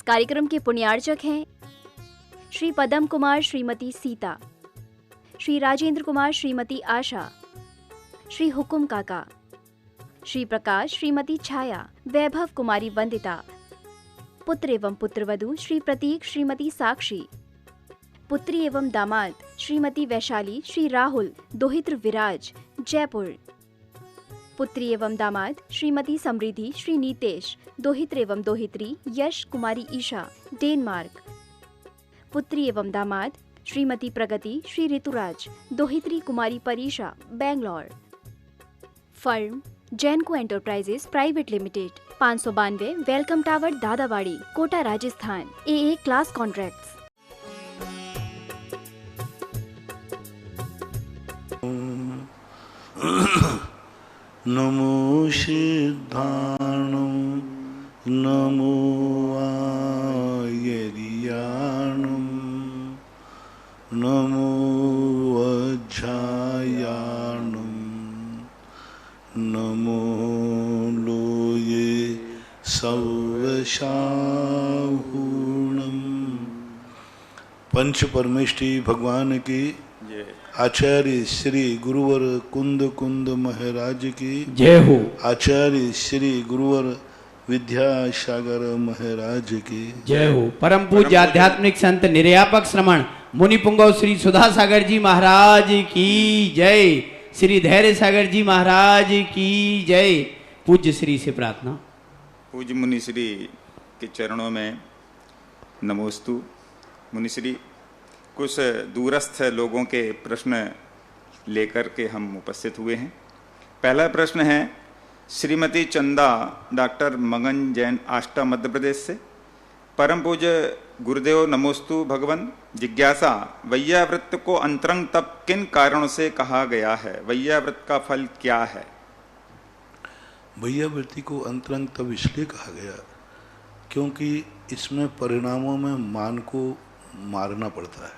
कार्यक्रम के पुण्यार्चक हैं श्री पदम कुमार श्रीमती सीता, श्री राजेंद्र कुमार श्रीमती आशा, श्री हुकुम काका, श्री प्रकाश श्रीमती छाया, वैभव कुमारी वंदिता, पुत्र एवं पुत्रवधू श्री प्रतीक श्रीमती साक्षी, पुत्री एवं दामाद श्रीमती वैशाली श्री राहुल दोहित्र विराज जयपुर, पुत्री एवं दामाद श्रीमती समृद्धि श्री नीतेश दोहित्र एवं दोहित्री यश कुमारी ईशा डेनमार्क, पुत्री एवं दामाद श्रीमती प्रगति श्री ऋतुराज दोहित्री कुमारी Parisha Bangalore. Firm Jainco enterprises private limited 592 welcome tower Dadawadi Kota Rajasthan. AA class contracts. नमो सिद्धाणं नमो आयर्याणं नमो वज्रायाणं नमो लोये सवशाहूणं। पंच परमेष्टि भगवान की, आचार्य श्री गुरुवर कुंद कुंद महाराज की जय हो। आचार्य श्री गुरुवर विद्यासागर महाराज की जय हो। परम पूज्य आध्यात्मिक संत निर्यापक श्रमण मुनि पुंगव श्री सुधा सागर जी महाराज की जय। श्री धैर्य सागर जी महाराज की जय। पूज्य श्री से प्रार्थना। पूज्य मुनि श्री के चरणों में नमोस्तु। मुनि श्री, कुछ दूरस्थ लोगों के प्रश्न लेकर के हम उपस्थित हुए हैं। पहला प्रश्न है श्रीमती चंदा डॉक्टर मगन जैन आष्टा मध्य प्रदेश से। परम पूज्य गुरुदेव नमोस्तु भगवन। जिज्ञासा, वैयावृत्त को अंतरंग तप किन कारणों से कहा गया है? वैयावृत्त का फल क्या है? वैयावृत्ति को अंतरंग तप इसलिए कहा गया क्योंकि इसमें परिणामों में मान को मारना पड़ता है।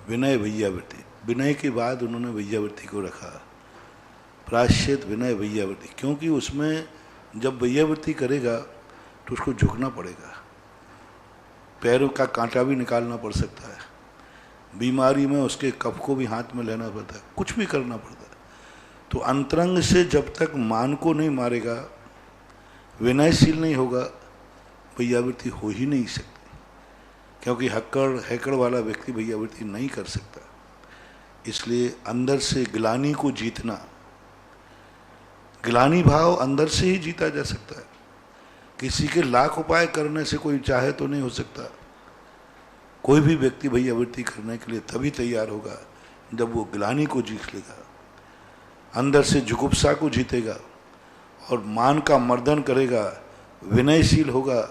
विनय वैयावृत्ति, विनय के बाद उन्होंने वैयावृत्ति को रखा। प्रायश्चित विनय वैयावृत्ति, क्योंकि उसमें जब वैयावृत्ति करेगा तो उसको झुकना पड़ेगा, पैरों का कांटा भी निकालना पड़ सकता है, बीमारी में उसके कफ को भी हाथ में लेना पड़ता है, कुछ भी करना पड़ता है। तो अंतरंग से जब तक मान को नहीं मारेगा, विनयशील नहीं होगा, वैयावृत्ति हो ही नहीं सकती। क्योंकि हैकड़ वाला व्यक्ति वैयावृत्ति नहीं कर सकता। इसलिए अंदर से ग्लानि को जीतना, ग्लानि भाव अंदर से ही जीता जा सकता है। किसी के लाख उपाय करने से कोई चाहे तो नहीं हो सकता। कोई भी व्यक्ति वैयावृत्ति करने के लिए तभी तैयार होगा जब वो ग्लानि को जीत लेगा, अंदर से जुगुप्सा को जीतेगा और मान का मर्दन करेगा, विनयशील होगा,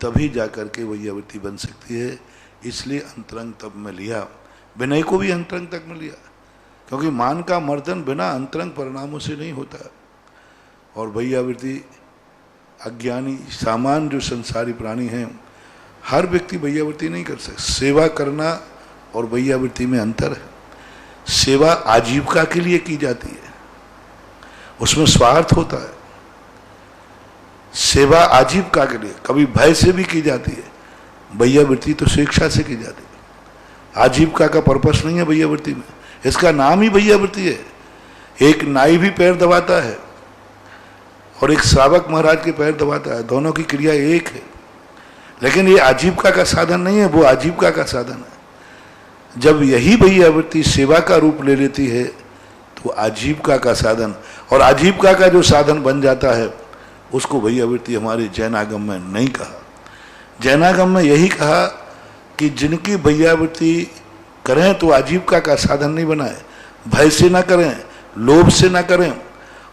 तभी जाकर के वैयावृत्ति बन सकती है। इसलिए अंतरंग तप में लिया, विनय को भी अंतरंग तक में लिया, क्योंकि मान का मर्दन बिना अंतरंग परिणामों से नहीं होता। और वैयावृत्ति अज्ञानी सामान्य जो संसारी प्राणी हैं, हर व्यक्ति वैयावृत्ति नहीं कर सकता। सेवा करना और वैयावृत्ति में अंतर है। सेवा आजीविका के लिए की जाती है, उसमें स्वार्थ होता है। सेवा आजीविका के लिए कभी भय से भी की जाती है, वैयावृत्ति तो स्वेच्छा से की जाती है। आजीविका का पर्पस नहीं है वैयावृत्ति में, इसका नाम ही वैयावृत्ति है। एक नाई भी पैर दबाता है और एक श्रावक महाराज के पैर दबाता है, दोनों की क्रिया एक है, लेकिन ये आजीविका का साधन नहीं है, वो आजीविका का साधन है। जब यही वैयावृत्ति सेवा का रूप ले लेती है तो आजीविका का साधन, और आजीविका का जो साधन बन जाता है उसको वैयावृत्ति हमारे जैनागम में नहीं कहा। जैनागम में यही कहा कि जिनकी वैयावृत्ति करें तो आजीविका का साधन नहीं बनाए, भय से ना करें, लोभ से ना करें,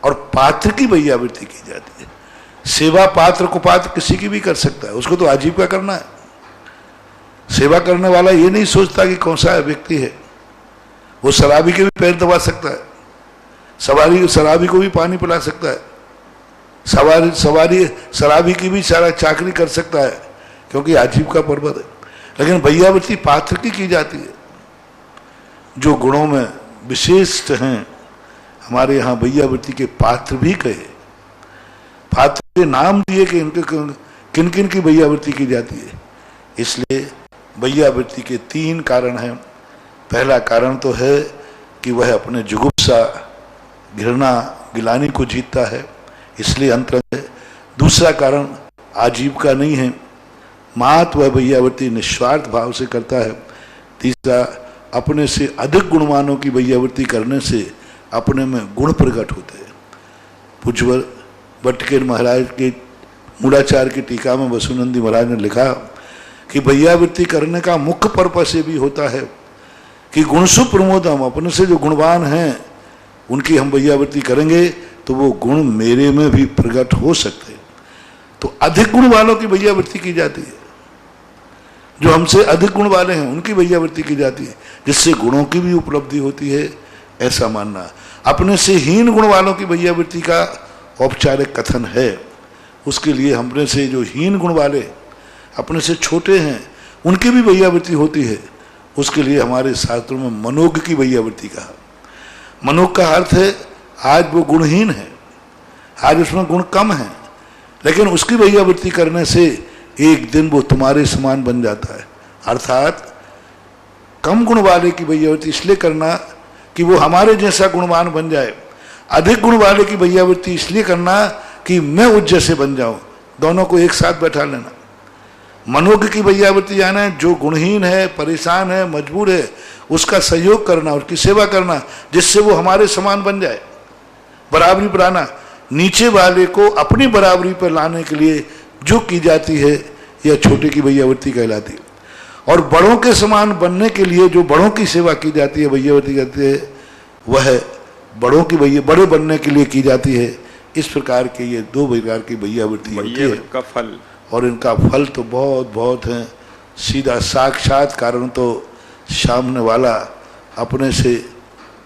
और पात्र की वैयावृत्ति की जाती है। सेवा पात्र कुपात्र किसी की भी कर सकता है, उसको तो आजीविका करना है। सेवा करने वाला ये नहीं सोचता कि कौन सा व्यक्ति है, वो शराबी के भी पैर दबा सकता है, शराबी को भी पानी पिला सकता है, शराबी की भी सारा चाकरी कर सकता है, क्योंकि आजीविका पर्वत है। लेकिन वैयावृत्ति पात्र की जाती है, जो गुणों में विशेष हैं। हमारे यहाँ वैयावृत्ति के पात्र भी कहे, पात्र के नाम दिए कि किन किन की भैयावृत्ति की जाती है। इसलिए भैयावृत्ति के 3 कारण हैं। पहला कारण तो है कि वह अपने जुगुप्सा, घृणा, गिलानी को जीतता है, इसलिए अंतरंग है। दूसरा कारण आजीविका नहीं है, मात वह भैयावृत्ति निस्वार्थ भाव से करता है। तीसरा, अपने से अधिक गुणवानों की भैयावृत्ति करने से अपने में गुण प्रकट होते हैं। पूज्यवर भट्टकेर महाराज के मूढ़ाचार की टीका में वसुनंदी महाराज ने लिखा कि भैयावृत्ति करने का मुख्य पर्पस ये भी होता है कि गुणसु प्रमोदम, अपने से जो गुणवान हैं उनकी हम भैयावृत्ति करेंगे तो वो गुण मेरे में भी प्रकट हो सकते हैं। तो अधिक गुण वालों की भैयावृत्ति की जाती है, जो हमसे अधिक गुण वाले हैं उनकी भैयावृत्ति की जाती है, जिससे गुणों की भी उपलब्धि होती है, ऐसा मानना। अपने से हीन गुण वालों की भैयावृत्ति का औपचारिक कथन है। उसके लिए हमने से जो हीन गुण वाले, अपने से छोटे हैं, उनकी भी भैयावृत्ति होती है। उसके लिए हमारे शास्त्रों में मनोग की भैयावृत्ति कहा। मनोग का अर्थ है आज वो गुणहीन है, आज उसमें गुण कम है, लेकिन उसकी भैयावृत्ति करने से एक दिन वो तुम्हारे समान बन जाता है। अर्थात कम गुण वाले की भैयावृत्ति इसलिए करना कि वो हमारे जैसा गुणवान बन जाए, अधिक गुण वाले की भैयावृत्ति इसलिए करना कि मैं उस जैसे बन जाऊं। दोनों को एक साथ बैठा लेना। मनोज्ञ की भैयावृत्ति यानी जो गुणहीन है, परेशान है, मजबूर है, उसका सहयोग करना, उसकी सेवा करना, जिससे वो हमारे समान बन जाए, बराबरी पर आना। नीचे वाले को अपनी बराबरी पर लाने के लिए जो की जाती है यह छोटे की भैयावृत्ति कहलाती है। और बड़ों के समान बनने के लिए जो बड़ों की सेवा की जाती है, भैयावृत्ति कहते हैं, वह बड़ों की बड़े बनने के लिए की जाती है। इस प्रकार के ये 2 प्रकार की भैयावृत्ति होती है का फल, और इनका फल तो बहुत बहुत है। सीधा साक्षात कारण तो सामने वाला अपने से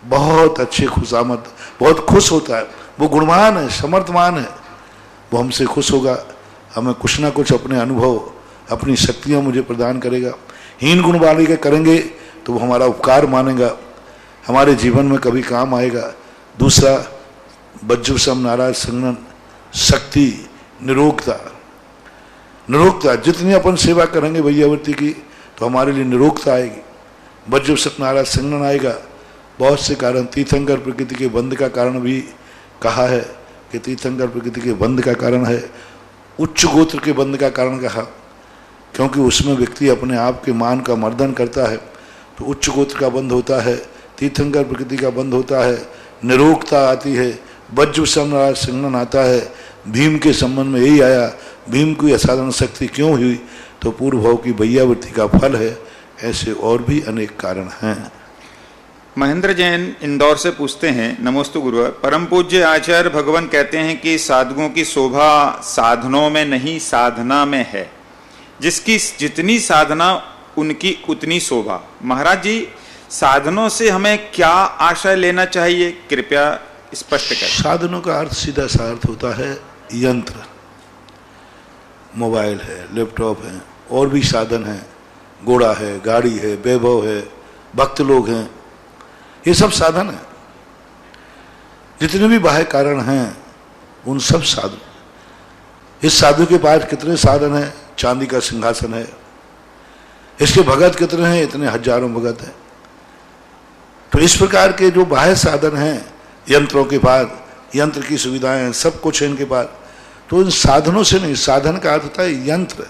बहुत अच्छे खुशामद, बहुत खुश होता है। वो गुणवान है, समर्थवान है, वो हमसे खुश होगा, हमें कुछ ना कुछ अपने अनुभव, अपनी शक्तियाँ मुझे प्रदान करेगा। हीन गुण वाले के करेंगे तो वो हमारा उपकार मानेगा, हमारे जीवन में कभी काम आएगा। दूसरा, वज्रसम नाराज संगन, शक्ति, निरोगता। निरोगता, जितनी अपन सेवा करेंगे भैयावृत्ति की तो हमारे लिए निरोगता आएगी, वज्रसम नाराज संगन आएगा। बहुत से कारण, तीर्थंकर प्रकृति के बंध का कारण भी कहा है कि तीर्थंकर प्रकृति के बंध का कारण है। उच्च गोत्र के बंध का कारण कहा, क्योंकि उसमें व्यक्ति अपने आप के मान का मर्दन करता है, तो उच्च गोत्र का बंध होता है, तीर्थंकर प्रकृति का बंध होता है, निरोगता आती है, वज्रसम नाराज संगन आता है। भीम के संबंध में यही आया, भीम की असाधारण शक्ति क्यों हुई, तो पूर्व भाव की भैयावृत्ति का फल है। ऐसे और भी अनेक कारण हैं। महेंद्र जैन इंदौर से पूछते हैं, नमोस्तु गुरुवर, परम पूज्य आचार्य भगवान कहते हैं कि साधुओं की शोभा साधनों में नहीं साधना में है, जिसकी जितनी साधना उनकी उतनी शोभा। महाराज जी, साधनों से हमें क्या आशय लेना चाहिए, कृपया स्पष्ट करें। साधनों का अर्थ सीधा सा अर्थ होता है यंत्र, मोबाइल है, लैपटॉप है, और भी साधन हैं, घोड़ा है, गाड़ी है, वैभव है, भक्त लोग हैं, ये सब साधन है। जितने भी बाह्य कारण हैं उन सब साधन। इस साधु के पास कितने साधन हैं, चांदी का सिंहासन है, इसके भगत कितने हैं, इतने हजारों भगत हैं। तो इस प्रकार के जो बाह्य साधन हैं, यंत्रों के पास, यंत्र की सुविधाएं हैं, सब कुछ है इनके पास, तो इन साधनों से नहीं। साधन का अर्थ होता है यंत्र,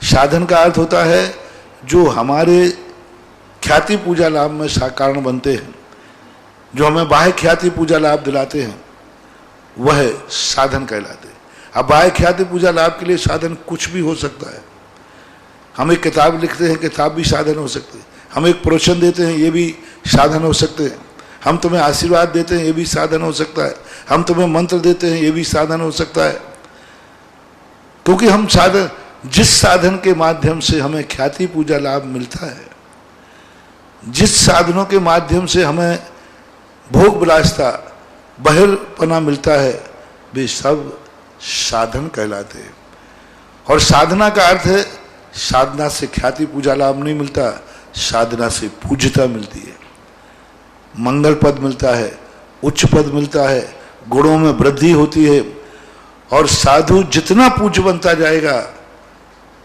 साधन का अर्थ होता है जो हमारे ख्याति पूजा लाभ में कारण बनते हैं, जो हमें बाह्य ख्याति पूजा लाभ दिलाते हैं, वह साधन कहलाते हैं। अब बाह्य ख्याति पूजा लाभ के लिए साधन कुछ भी हो सकता है। हम एक किताब लिखते हैं, किताब भी साधन हो सकते हैं। हम एक प्रवचन देते हैं, ये भी साधन हो सकते हैं। हम तुम्हें आशीर्वाद देते हैं, ये भी साधन हो सकता है। हम तुम्हें मंत्र देते हैं, ये भी साधन हो सकता है। क्योंकि हम साधन, जिस साधन के माध्यम से हमें ख्याति पूजा लाभ मिलता है, जिस साधनों के माध्यम से हमें भोग विलासता, बहिर्पना मिलता है, वे सब साधन कहलाते हैं। और साधना का अर्थ है, साधना से ख्याति पूजा लाभ नहीं मिलता, साधना से पूज्यता मिलती है, मंगल पद मिलता है, उच्च पद मिलता है, गुणों में वृद्धि होती है। और साधु जितना पूज्य बनता जाएगा,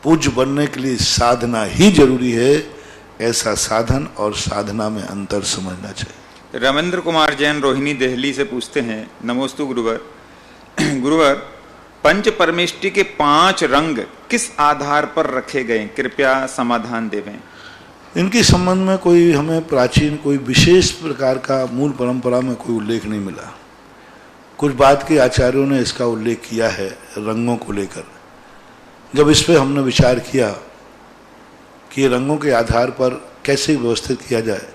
पूज्य बनने के लिए साधना ही जरूरी है। ऐसा साधन और साधना में अंतर समझना चाहिए। रविंद्र कुमार जैन रोहिणी दिल्ली से पूछते हैं, नमोस्तु गुरुवर। गुरुवर, पंच परमेष्टि के 5 रंग किस आधार पर रखे गए, कृपया समाधान देवें। इनके संबंध में कोई हमें प्राचीन कोई विशेष प्रकार का मूल परंपरा में कोई उल्लेख नहीं मिला। कुछ बात के आचार्यों ने इसका उल्लेख किया है रंगों को लेकर। जब इस पे हमने विचार किया कि रंगों के आधार पर कैसे व्यवस्थित किया जाए,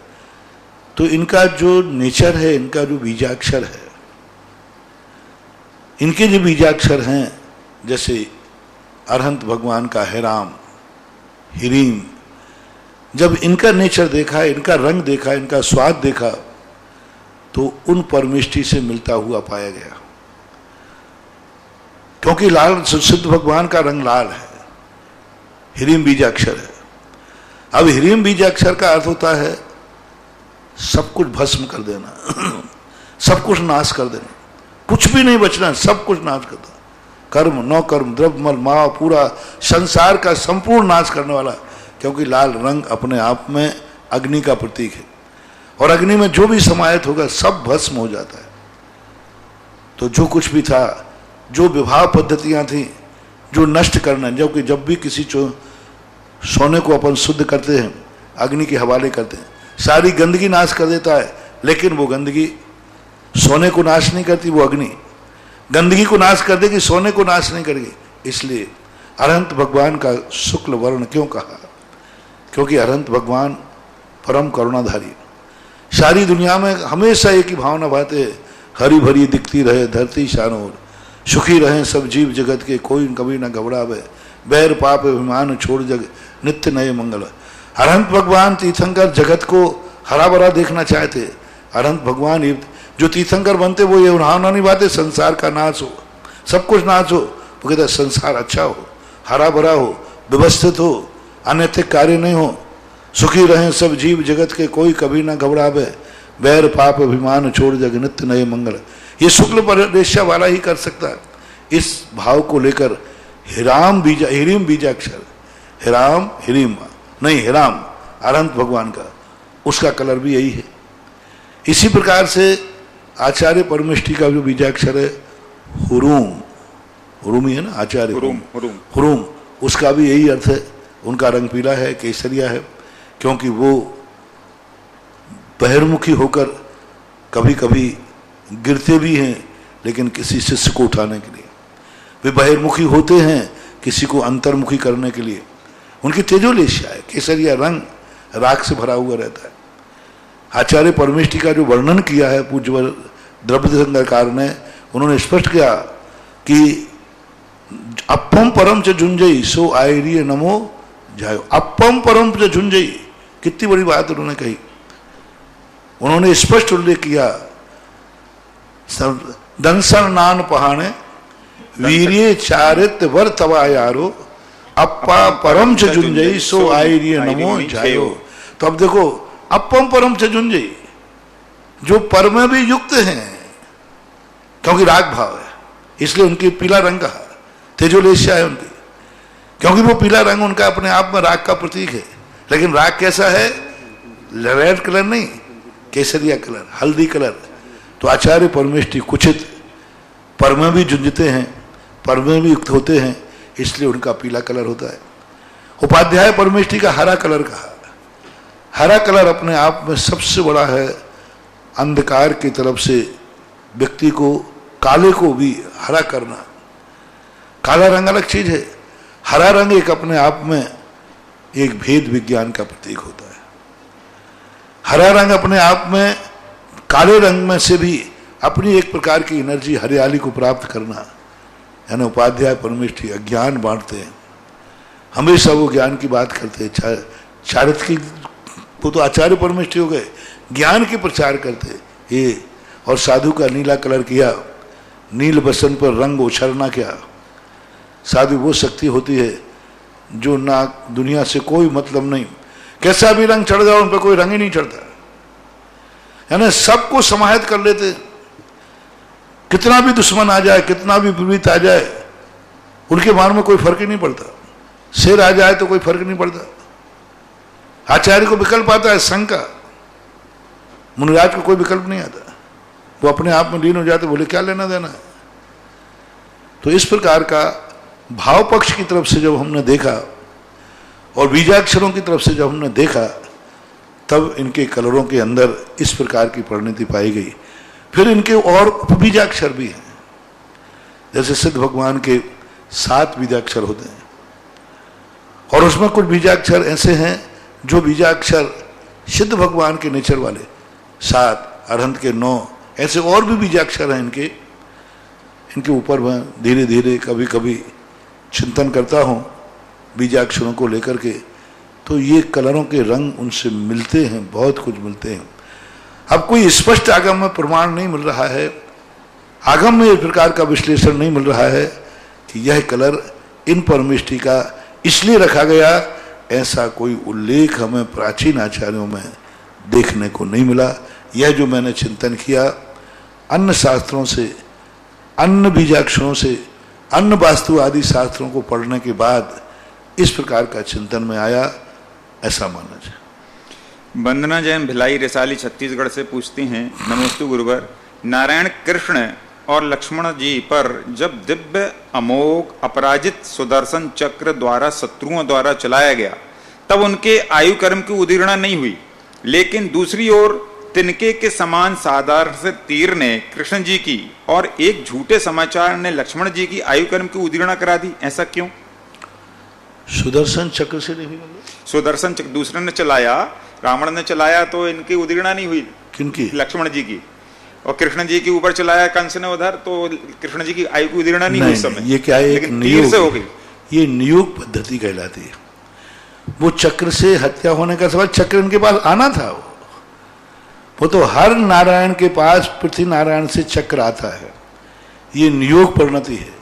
तो इनका जो नेचर है, इनका जो बीजाक्षर है, इनके जो बीजाक्षर हैं, जैसे अरहंत भगवान का हिराम, हिरीम, जब इनका नेचर देखा, इनका रंग देखा, इनका स्वाद देखा, तो उन परमेष्टि से मिलता हुआ पाया गया। क्योंकि लाल सिद्ध भगवान का रंग लाल है, हिरीम बीजाक्षर है। अब हिरीम बीजाक्षर का अर्थ होता है सब कुछ भस्म कर देना, सब कुछ नाश कर देना, कुछ भी नहीं बचना, सब कुछ नाश कर देना। कर्म नौ कर्म द्रव्य मल माव, पूरा संसार का संपूर्ण नाश करने वाला। क्योंकि लाल रंग अपने आप में अग्नि का प्रतीक है, और अग्नि में जो भी समाहित होगा सब भस्म हो जाता है। तो जो कुछ भी था, जो विवाह पद्धतियां थी, जो नष्ट करना, जबकि जब भी किसी सोने को अपन शुद्ध करते हैं, अग्नि के हवाले करते हैं, सारी गंदगी नाश कर देता है, लेकिन वो गंदगी सोने को नाश नहीं करती, वो अग्नि गंदगी को नाश कर देगी, सोने को नाश नहीं करेगी। इसलिए अरहंत भगवान का शुक्ल वर्ण क्यों कहा? क्योंकि अरहंत भगवान परम करुणाधारी, सारी दुनिया में हमेशा एक ही भावना भाते हैं, हरी भरी दिखती रहे धरती शानोर, सुखी रहे सब जीव जगत के, कोई कभी न घबरावे, बैर पाप अभिमान छोड़ जग नित्य नए मंगल। अरहंत भगवान तीर्थंकर जगत को हरा भरा देखना चाहते। अरहंत भगवान जो तीर्थंकर बनते वो ये भावना नहीं बाते संसार का नाश हो, सब कुछ नाश हो। वो कहते संसार अच्छा हो, हरा भरा हो, व्यवस्थित हो, अनैतिक कार्य नहीं हो, सुखी रहें सब जीव जगत के, कोई कभी ना घबरावे, बैर पाप अभिमान छोड़ जग नित्य नए मंगल। ये शुक्ल परिदेश्य वाला ही कर सकता है। इस भाव को लेकर हिरीम बीजाक्षर, हिराम हिरीम नहीं हिराम अरहंत भगवान का, उसका कलर भी यही है। इसी प्रकार से आचार्य परमेष्टि का जो बीजाक्षर है हुरूम, हुरूम ही है ना आचार्य, हुरूम, उसका भी यही अर्थ है। उनका रंग पीला है, केसरिया है, क्योंकि वो बहिर्मुखी होकर कभी कभी गिरते भी हैं, लेकिन किसी शिष्य को उठाने के लिए वे बहिर्मुखी होते हैं, किसी को अंतर्मुखी करने के लिए। उनकी तेजोलेशिया है, केसरिया रंग राख से भरा हुआ रहता है। आचार्य परमेष्टि का जो वर्णन किया है पूज्य द्रव्यशंकरकार ने, उन्होंने स्पष्ट किया कि अपम परम च झुंझई सो आयरिय नमो जायो। अपम परम च झुंझई, कितनी बड़ी बात उन्होंने कही। उन्होंने स्पष्ट उल्लेख किया, दंसन नान पहाने वीर्य चारित्र वर तवा यारो, अप्पा परम च झुंझई सो आयरिय नमो जायो। तो अब देखो, अपम परम च झुंझई, जो पर में भी युक्त हैं, क्योंकि राग भाव है, इसलिए उनकी पीला रंग कहा, तेजोलेशिया है उनकी, क्योंकि वो पीला रंग उनका अपने आप में राग का प्रतीक है। लेकिन राग कैसा है? रेड कलर नहीं, केसरिया कलर, हल्दी कलर। तो आचार्य परमेष्टि कुचित पर में भी झुंझते हैं, पर में भी युक्त होते हैं, इसलिए उनका पीला कलर होता है। उपाध्याय परमेष्टि का हरा कलर कहा। हरा कलर अपने आप में सबसे बड़ा है, अंधकार की तरफ से व्यक्ति को, काले को भी हरा करना। काला रंग अलग चीज है, हरा रंग एक अपने आप में एक भेद विज्ञान का प्रतीक होता है। हरा रंग अपने आप में काले रंग में से भी अपनी एक प्रकार की एनर्जी, हरियाली को प्राप्त करना, यानी उपाध्याय परमेष्टि अज्ञान बांटते हैं, हमेशा वो ज्ञान की बात करते हैं। चारित्र की, वो तो आचार्य परमेष्टि हो गए, ज्ञान के प्रचार करते ये। और साधु का नीला कलर किया, नील बसंत पर रंग उछलना क्या। साधु वो शक्ति होती है जो ना दुनिया से कोई मतलब नहीं, कैसा भी रंग चढ़ जाओ उन पर कोई रंग ही नहीं चढ़ता, यानी सबको समाहित कर लेते। कितना भी दुश्मन आ जाए, कितना भी विपरीत आ जाए, उनके मार में कोई फर्क ही नहीं पड़ता। शेर आ जाए तो कोई फर्क नहीं पड़ता। आचार्य को विकल्प आता है संघ का, मुनिराज को कोई विकल्प नहीं आता। वो अपने आप में लीन हो जाते, बोले क्या लेना देना है। तो इस प्रकार का भाव पक्ष की तरफ से जब हमने देखा और बीजाक्षरों की तरफ से जब हमने देखा, तब इनके कलरों के अंदर इस प्रकार की परिणति पाई गई। फिर इनके और उपबीजाक्षर भी हैं, जैसे सिद्ध भगवान के 7 बीजाक्षर होते हैं, और उसमें कुछ बीजाक्षर ऐसे हैं जो बीजाक्षर सिद्ध भगवान के नेचर वाले 7, अरहंत के 9, ऐसे और भी बीजाक्षर हैं इनके ऊपर मैं धीरे धीरे कभी कभी चिंतन करता हूँ बीजाक्षरों को लेकर के। तो ये कलरों के रंग उनसे मिलते हैं, बहुत कुछ मिलते हैं। अब कोई स्पष्ट आगम में प्रमाण नहीं मिल रहा है, आगम में इस प्रकार का विश्लेषण नहीं मिल रहा है कि यह कलर इन परमेष्टि का इसलिए रखा गया, ऐसा कोई उल्लेख हमें प्राचीन आचार्यों में देखने को नहीं मिला। यह जो मैंने चिंतन किया अन्य शास्त्रों से, अन्य बीजाक्षरों से, अन्य वास्तु आदि शास्त्रों को पढ़ने के बाद इस प्रकार का चिंतन में आया, ऐसा माना जाए। वंदना जैन भिलाई रिसाली छत्तीसगढ़ से पूछती हैं, नमोस्तु गुरुवर, नारायण कृष्ण और लक्ष्मण जी पर जब दिव्य अमोघ अपराजित सुदर्शन चक्र द्वारा शत्रुओं द्वारा चलाया गया, तब उनके आयु कर्म की उदीर्णा नहीं हुई, लेकिन दूसरी ओर तिनके के समान साधारण से तीर ने कृष्ण जी की और एक झूठे समाचार ने लक्ष्मण जी की आयु कर्म की उदीर्णा करा दी, ऐसा क्यों? सुदर्शन चक्र से नहीं हुआ? सुदर्शन चक्र दूसरे ने चलाया, रावण ने चलाया तो इनकी उदीर्णा नहीं हुई। किनकी? लक्ष्मण जी की। और कृष्ण जी के ऊपर चलाया कंस ने उधर, तो कृष्ण जी की आयु की उदीर्णा नहीं हुई उस समय। ये क्या है, एक तीर से हो गई। ये नियोग पद्धति कहलाती है। वो चक्र से हत्या होने का सवाल, चक्र इनके पास आना था। वो तो हर नारायण के पास पृथ्वी नारायण से चक्र आता है। ये नियोग परिणति है।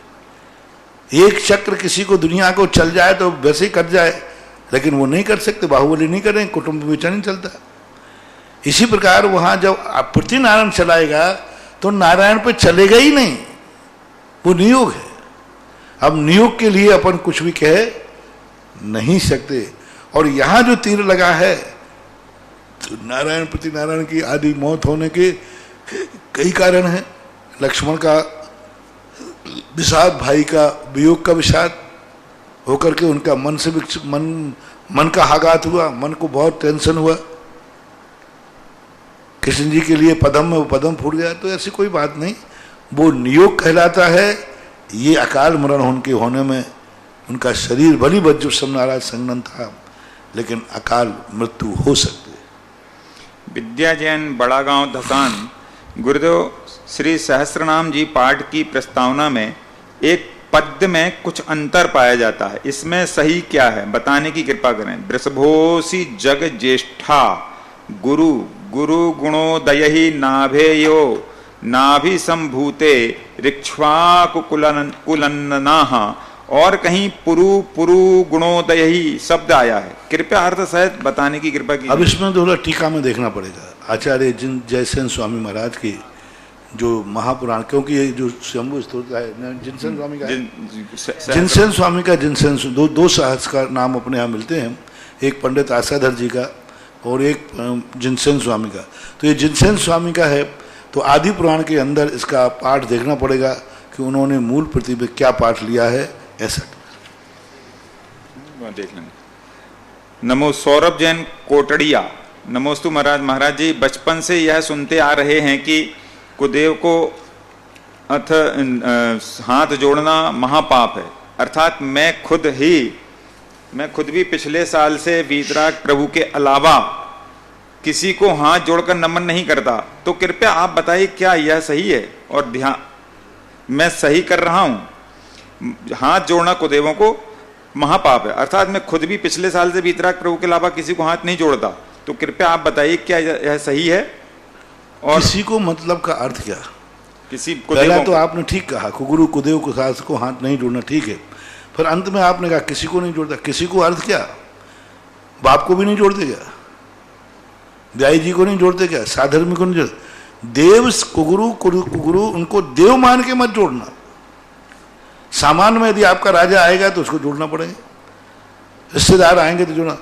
एक चक्र किसी को दुनिया को चल जाए तो वैसे ही कट जाए, लेकिन वो नहीं कर सकते, बाहुबली नहीं करें, कुटुंब विचरण नहीं चलता। इसी प्रकार वहां जब पृथ्वी नारायण चलाएगा तो नारायण पे चलेगा ही नहीं, वो नियोग है। अब नियोग के लिए अपन कुछ भी कह नहीं सकते। और यहां जो तीर लगा है तो नारायण पृथ्वी नारायण की आदि मौत होने के कई कारण हैं। लक्ष्मण का विषाद, भाई का वियोग का विषाद होकर के उनका मन से मन का आघात हुआ, मन को बहुत टेंशन हुआ। कृष्ण जी के लिए पदम में वो पदम फूट गया, तो ऐसी कोई बात नहीं, वो नियोग कहलाता है। ये अकाल मरण उनके होने में उनका शरीर भली बज्जु समनाराज संगनन था, लेकिन अकाल मृत्यु हो सकती है। विद्या जैन बड़ा गांव धसान, गुरुदेव श्री सहस्त्रनाम जी पाठ की प्रस्तावना में एक पद्य में कुछ अंतर पाया जाता है, इसमें सही क्या है बताने की कृपा करें। वृषभोसी जग ज्येष्ठा गुरु गुरु गुणोदय ही नाभेयो नाभि संभूते ऋक्ष्वाकुकुलन्नाः, और कहीं पुरु पुरु गुणोदय ही शब्द आया है, कृपया अर्थ सहित बताने की कृपा कीजिए। अब इसमें थोड़ा टीका में देखना पड़ेगा। आचार्य जयसेन स्वामी महाराज की जो महापुराण, क्योंकि ये जो शंभु स्तोत्र है जिनसेन स्वामी का, जिनसेन स्वामी का, जिनसेन दो साहसकार नाम अपने यहाँ मिलते हैं, एक पंडित आशाधर जी का और एक जिनसेन स्वामी का। तो ये जिनसेन स्वामी का है, तो आदि पुराण के अंदर इसका पाठ देखना पड़ेगा कि उन्होंने मूल प्रति पे क्या पाठ लिया है, ऐसा देख लेंगे। नमो सौरभ जैन कोटड़िया, नमोस्तु महाराज। महाराज जी, बचपन से यह सुनते आ रहे हैं कि कुदेव को हाथ जोड़ना महापाप है, अर्थात मैं खुद भी पिछले साल से वीतराग प्रभु के अलावा किसी को हाथ जोड़कर नमन नहीं करता, तो कृपया आप बताइए क्या यह सही है और ध्यान मैं सही कर रहा हूं? हाथ जोड़ना कुदेवों को महापाप है, अर्थात मैं खुद भी पिछले साल से वीतराग प्रभु के अलावा किसी को हाथ नहीं जोड़ता, तो कृपया आप बताइए क्या यह सही है? और किसी को मतलब का अर्थ क्या? किसी पहला तो आपने ठीक कहा, गुरु कुदेव को सास को हाथ नहीं जोड़ना, ठीक है। फिर अंत में आपने कहा किसी को नहीं जोड़ता, किसी को अर्थ क्या? बाप को भी नहीं जोड़ते क्या? ब्याई जी को नहीं जोड़ते क्या? साधर्मी को नहीं जोड़ते? देव कुगुरु कुगुरु उनको देव मान के मत जोड़ना। सामान्य में यदि आपका राजा आएगा तो उसको जोड़ना पड़ेगा, रिश्तेदार आएंगे तो जोड़ना।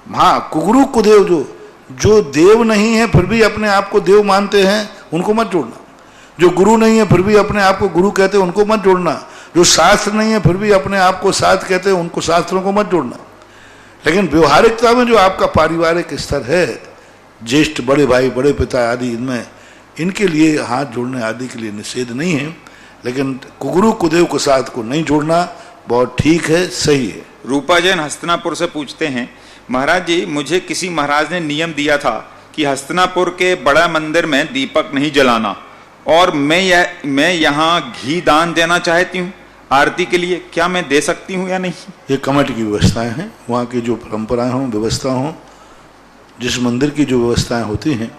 हाँ, कुगुरु कुदेव जो देव नहीं है फिर भी अपने आप को देव मानते हैं उनको मत जोड़ना। जो गुरु नहीं है फिर भी अपने आप को गुरु कहते हैं उनको मत जोड़ना। जो शास्त्र नहीं है फिर भी अपने आप को शास्त्र कहते हैं उनको शास्त्रों को मत जोड़ना। लेकिन व्यवहारिकता में जो आपका पारिवारिक स्तर है, ज्येष्ठ बड़े भाई बड़े पिता आदि, इनमें इनके लिए हाथ जोड़ने आदि के लिए निषेध नहीं है, लेकिन कुगुरु कुदेव के साथ को नहीं जोड़ना बहुत ठीक है, सही है। रूपा जैन हस्तिनापुर से पूछते हैं, महाराज जी मुझे किसी महाराज ने नियम दिया था कि हस्तिनापुर के बड़ा मंदिर में दीपक नहीं जलाना, और मैं यहाँ घी दान देना चाहती हूँ आरती के लिए, क्या मैं दे सकती हूँ या नहीं? ये कमेटी की व्यवस्थाएं हैं, वहाँ की जो परंपराएं हों, व्यवस्था हों, जिस मंदिर की जो व्यवस्थाएं होती हैं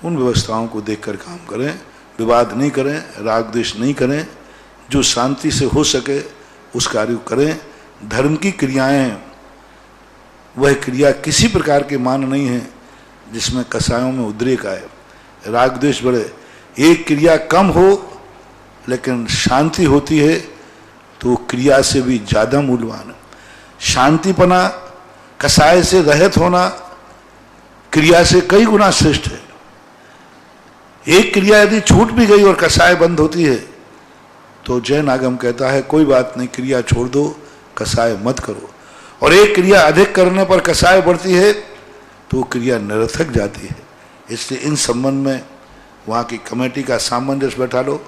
उन व्यवस्थाओं को देखकर काम करें, विवाद नहीं करें, राग द्वेष नहीं करें, जो शांति से हो सके उस कार्य को करें। धर्म की क्रियाएं, वह क्रिया किसी प्रकार के मान नहीं है जिसमें कसायों में उद्रेक आए, राग द्वेष बढ़े। एक क्रिया कम हो लेकिन शांति होती है तो क्रिया से भी ज़्यादा मूल्यवान है। शांतिपना, कसाय से रहित होना क्रिया से कई गुना श्रेष्ठ है। एक क्रिया यदि छूट भी गई और कसाय बंद होती है तो जैन आगम कहता है कोई बात नहीं, क्रिया छोड़ दो, कसाय मत करो। और एक क्रिया अधिक करने पर कसाय बढ़ती है तो क्रिया निरर्थक जाती है। इसलिए इन संबंध में वहाँ की कमेटी का सामंजस्य बैठा लो,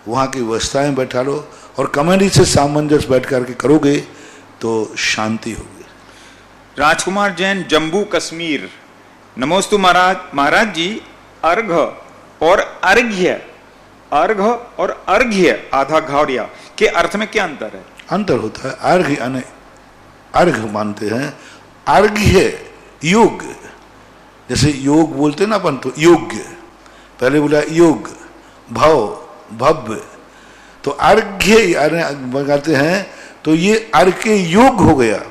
वहाँ की व्यवस्थाएं बैठा लो, और कमेटी से सामंजस्य बैठ करके करोगे तो शांति होगी। राजकुमार जैन जम्मू कश्मीर, नमोस्तु महाराज। महाराज जी अर्घ और अर्घ्य आधा घावरिया के अर्थ में क्या अंतर है? अंतर होता है। अर्घ यानी अर्घ मानते हैं, अर्घ्य योग्य, जैसे योग बोलते हैं ना अपन, तो योग्य, पहले बोला योग, भव, भव्य, तो अर्घ्य लगाते हैं तो ये अर्घ के योग हो गया।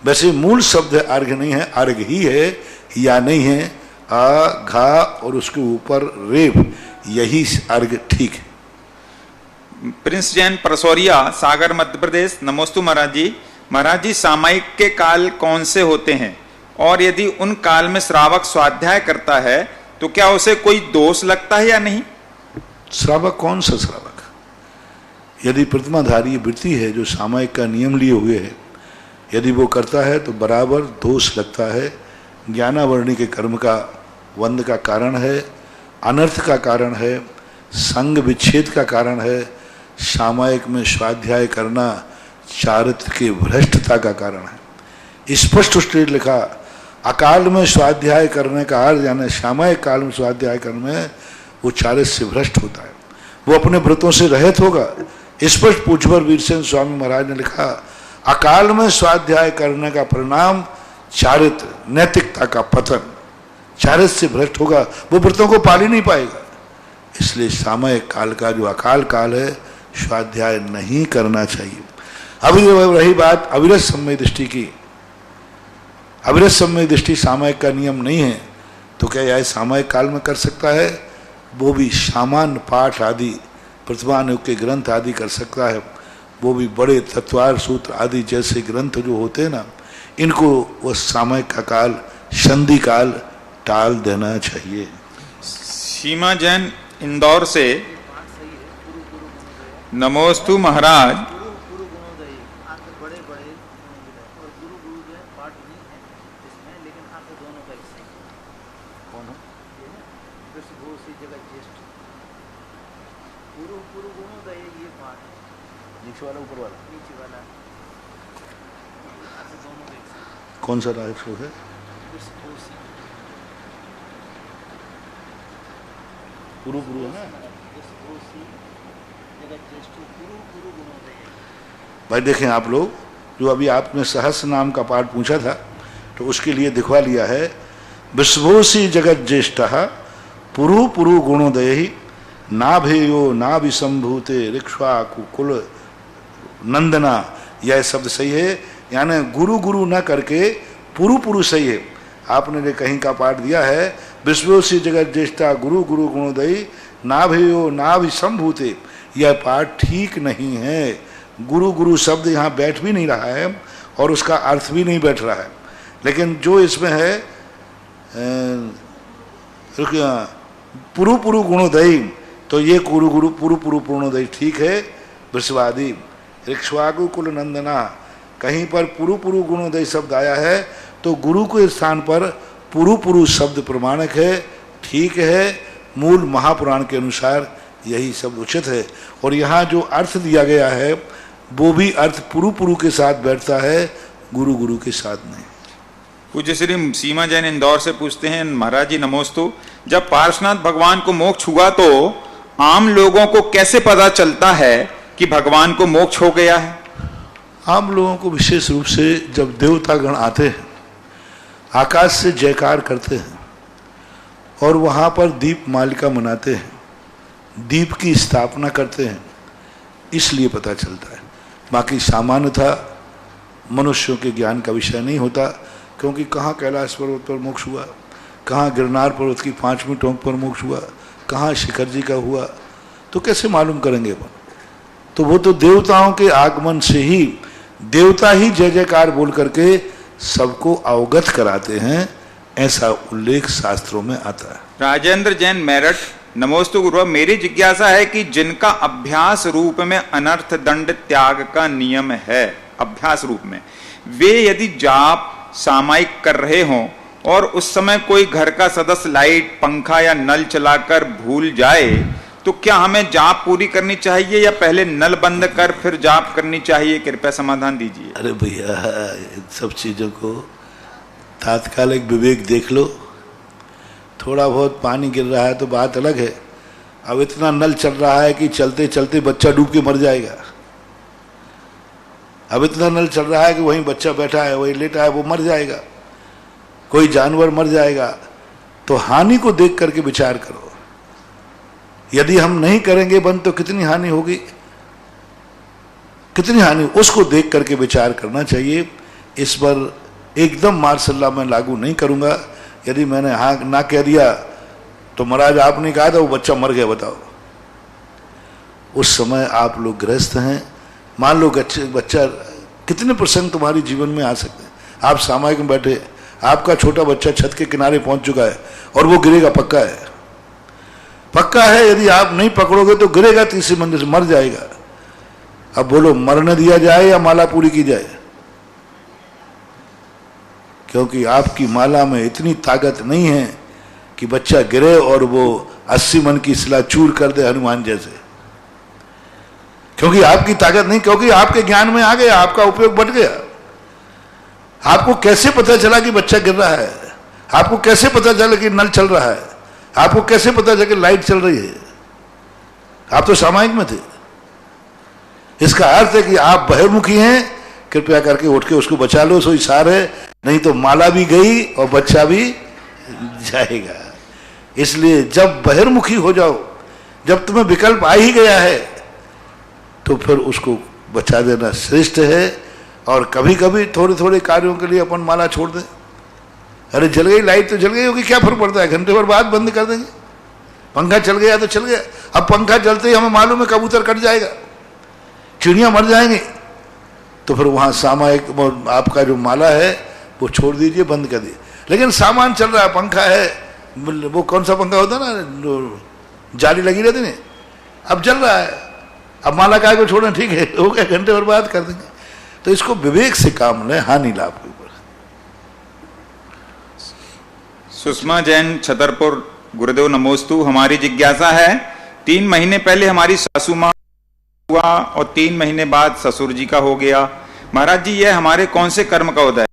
वैसे मूल शब्द अर्घ नहीं है, अर्घ ही है, या नहीं है, आ घा और उसके ऊपर रेप, यही अर्घ ठीक है। प्रिंस जैन परसौरिया, सागर मध्य प्रदेश, नमोस्तु महाराज जी। महाराज जी सामायिक के काल कौन से होते हैं, और यदि उन काल में श्रावक स्वाध्याय करता है तो क्या उसे कोई दोष लगता है या नहीं? श्रावक कौन सा श्रावक? यदि प्रतिमाधारी वृत्ति है जो सामायिक का नियम लिए हुए है, यदि वो करता है तो बराबर दोष लगता है। ज्ञानावरणी के कर्म का वंद का कारण है, अनर्थ का कारण है, संग विच्छेद का कारण है। सामायिक में स्वाध्याय करना चारित्र के भ्रष्टता का कारण है। स्पष्ट स्टेट लिखा, अकाल में स्वाध्याय करने का अर्थ यानी सामायिक काल में स्वाध्याय करने में वो चारित्र से भ्रष्ट होता है, वो अपने व्रतों से रहित होगा। स्पष्ट पूछवर वीरसेन स्वामी महाराज ने लिखा, अकाल में स्वाध्याय करने का परिणाम चारित्र, नैतिकता का पतन, चारित्र से भ्रष्ट होगा, वो व्रतों को पाल ही नहीं पाएगा। इसलिए सामयिक काल का जो अकाल काल है, स्वाध्याय नहीं करना चाहिए। अभी रही बात अविरत सम्मय दृष्टि की, अविरत सम्मय दृष्टि सामयिक का नियम नहीं है, तो क्या यह सामयिक काल में कर सकता है? वो भी सामान्य पाठ आदि, प्रतिमानुग के ग्रंथ आदि कर सकता है। वो भी बड़े तत्वार सूत्र आदि जैसे ग्रंथ जो होते हैं ना, इनको वो सामयिक का काल, संधि काल टाल देना चाहिए। सीमा जैन इंदौर से, नमोस्तु महाराज। कौन सा राग श्लोक है? पुरु पुरु है ना भाई। देखें आप लोग, जो अभी आपने सहस्र नाम का पाठ पूछा था तो उसके लिए दिखवा लिया है, विश्वोसी जगत ज्येष्ठः पुरु पुरु गुणोदयहि नाभेयो नाभिसंभूते रिक्ष्वा कुल नंदना। यह शब्द सही है, यानी गुरु गुरु न करके पुरु पुरु सही है। आपने जो कहीं का पाठ दिया है, विश्वोसी जगत ज्येष्ठा गुरु गुरु गुणोदयी नाभयो नाभिसंभूते, यह पाठ ठीक नहीं है। गुरु गुरु शब्द यहाँ बैठ भी नहीं रहा है और उसका अर्थ भी नहीं बैठ रहा है। लेकिन जो इसमें है पुरु पुरु गुणोदयी, तो ये गुरु गुरु पुरु पुरु पूर्णोदयी ठीक है। वृषवादी ऋक्ष्वागु कुल नंदना, कहीं पर पुरु पुरु गुणोदयी शब्द आया है तो गुरु के स्थान पर पुरु पुरु शब्द प्रमाणक है, ठीक है। मूल महापुराण के अनुसार यही शब्द उचित है। और यहाँ जो अर्थ दिया गया है वो भी अर्थ पुरु पुरु के साथ बैठता है, गुरु गुरु के साथ नहीं। पूज्य श्री सीमा जैन इंदौर से पूछते हैं, महाराज जी नमोस्तु, जब पार्श्वनाथ भगवान को मोक्ष हुआ तो आम लोगों को कैसे पता चलता है कि भगवान को मोक्ष हो गया है? आम लोगों को विशेष रूप से जब देवतागण आते हैं, आकाश से जयकार करते हैं और वहाँ पर दीप मालिका मनाते हैं, दीप की स्थापना करते हैं, इसलिए पता चलता है। बाकी सामान्यतः मनुष्यों के ज्ञान का विषय नहीं होता, क्योंकि कहाँ कैलाश पर्वत पर मोक्ष हुआ, कहाँ गिरनार पर्वत की 5वीं टोंक पर मोक्ष हुआ, कहाँ शिखर जी का हुआ, तो कैसे मालूम करेंगे अपन? तो वो तो देवताओं के आगमन से ही, देवता ही जय जयकार बोल करके सबको अवगत कराते हैं, ऐसा उल्लेख शास्त्रों में आता है। राजेंद्र जैन मेरठ, नमोस्तु गुरु, मेरी जिज्ञासा है कि जिनका अभ्यास रूप में अनर्थ दंड त्याग का नियम है, अभ्यास रूप में, वे यदि जाप सामायिक कर रहे हों और उस समय कोई घर का सदस्य लाइट पंखा या नल चलाकर भूल जाए तो क्या हमें जाप पूरी करनी चाहिए या पहले नल बंद कर फिर जाप करनी चाहिए? कृपया समाधान दीजिए। अरे भैया, इन सब चीजों को तात्कालिक विवेक देख लो। थोड़ा बहुत पानी गिर रहा है तो बात अलग है, अब इतना नल चल रहा है कि चलते चलते बच्चा डूब के मर जाएगा। अब इतना नल चल रहा है कि वहीं बच्चा बैठा है, वहीं लेटा है, वो मर जाएगा, कोई जानवर मर जाएगा। तो हानि को देख करके विचार करो। यदि हम नहीं करेंगे बंद तो कितनी हानि होगी, कितनी हानि, उसको देख करके विचार करना चाहिए। इस पर एकदम मार्शल्लाह मैं लागू नहीं करूंगा। यदि मैंने हाँ ना कह दिया तो महाराज आपने कहा था वो बच्चा मर गया, बताओ। उस समय आप लोग गृहस्थ हैं, मान लो बच्चा, कितने प्रसंग तुम्हारे जीवन में आ सकते हैं। आप सामायिक में बैठे, आपका छोटा बच्चा छत के किनारे पहुंच चुका है और वो गिरेगा, पक्का है, पक्का है। यदि आप नहीं पकड़ोगे तो गिरेगा, तीसरी मंजिल से मर जाएगा। अब बोलो मरने दिया जाए या माला पूरी की जाए? क्योंकि आपकी माला में इतनी ताकत नहीं है कि बच्चा गिरे और वो 80 मन की सिला चूर कर दे हनुमान जैसे, क्योंकि आपकी ताकत नहीं, क्योंकि आपके ज्ञान में आ गया, आपका उपयोग बढ़ गया। आपको कैसे पता चला कि बच्चा गिर रहा है? आपको कैसे पता चला कि नल चल रहा है? आपको कैसे पता चला कि लाइट चल रही है? आप तो सामायिक में थे। इसका अर्थ है कि आप बहिर्मुखी हैं, कृपया करके उठ के उसको बचा लो, सो सार है, नहीं तो माला भी गई और बच्चा भी जाएगा। इसलिए जब बहिर्मुखी हो जाओ, जब तुम्हें विकल्प आ ही गया है तो फिर उसको बचा देना श्रेष्ठ है। और कभी कभी थोड़े थोड़े कार्यों के लिए अपन माला छोड़ दें। अरे जल गई लाइट तो जल गई होगी, क्या फर्क पड़ता है, घंटे भर बाद बंद कर देंगे। पंखा चल गया तो चल गया। अब पंखा चलते ही हमें मालूम है कबूतर कट जाएगा, चिड़िया मर जाएंगी, तो फिर वहाँ सामायिक आपका जो माला है वो छोड़ दीजिए, बंद कर दीजिए। लेकिन सामान चल रहा है, पंखा है, वो कौन सा पंखा होता है ना, जाली लगी रहती नहीं, अब चल रहा है, अब माला काय को छोड़ना, ठीक है, हो गया, घंटे भर बाद कर देंगे। तो इसको विवेक से काम लें, हानि लाभ के ऊपर। सुषमा जैन छतरपुर, गुरुदेव नमोस्तु, हमारी जिज्ञासा है, 3 महीने पहले हमारी सासू माँ हुआ और 3 महीने बाद ससुर जी का हो गया। महाराज जी यह हमारे कौन से कर्म का उदय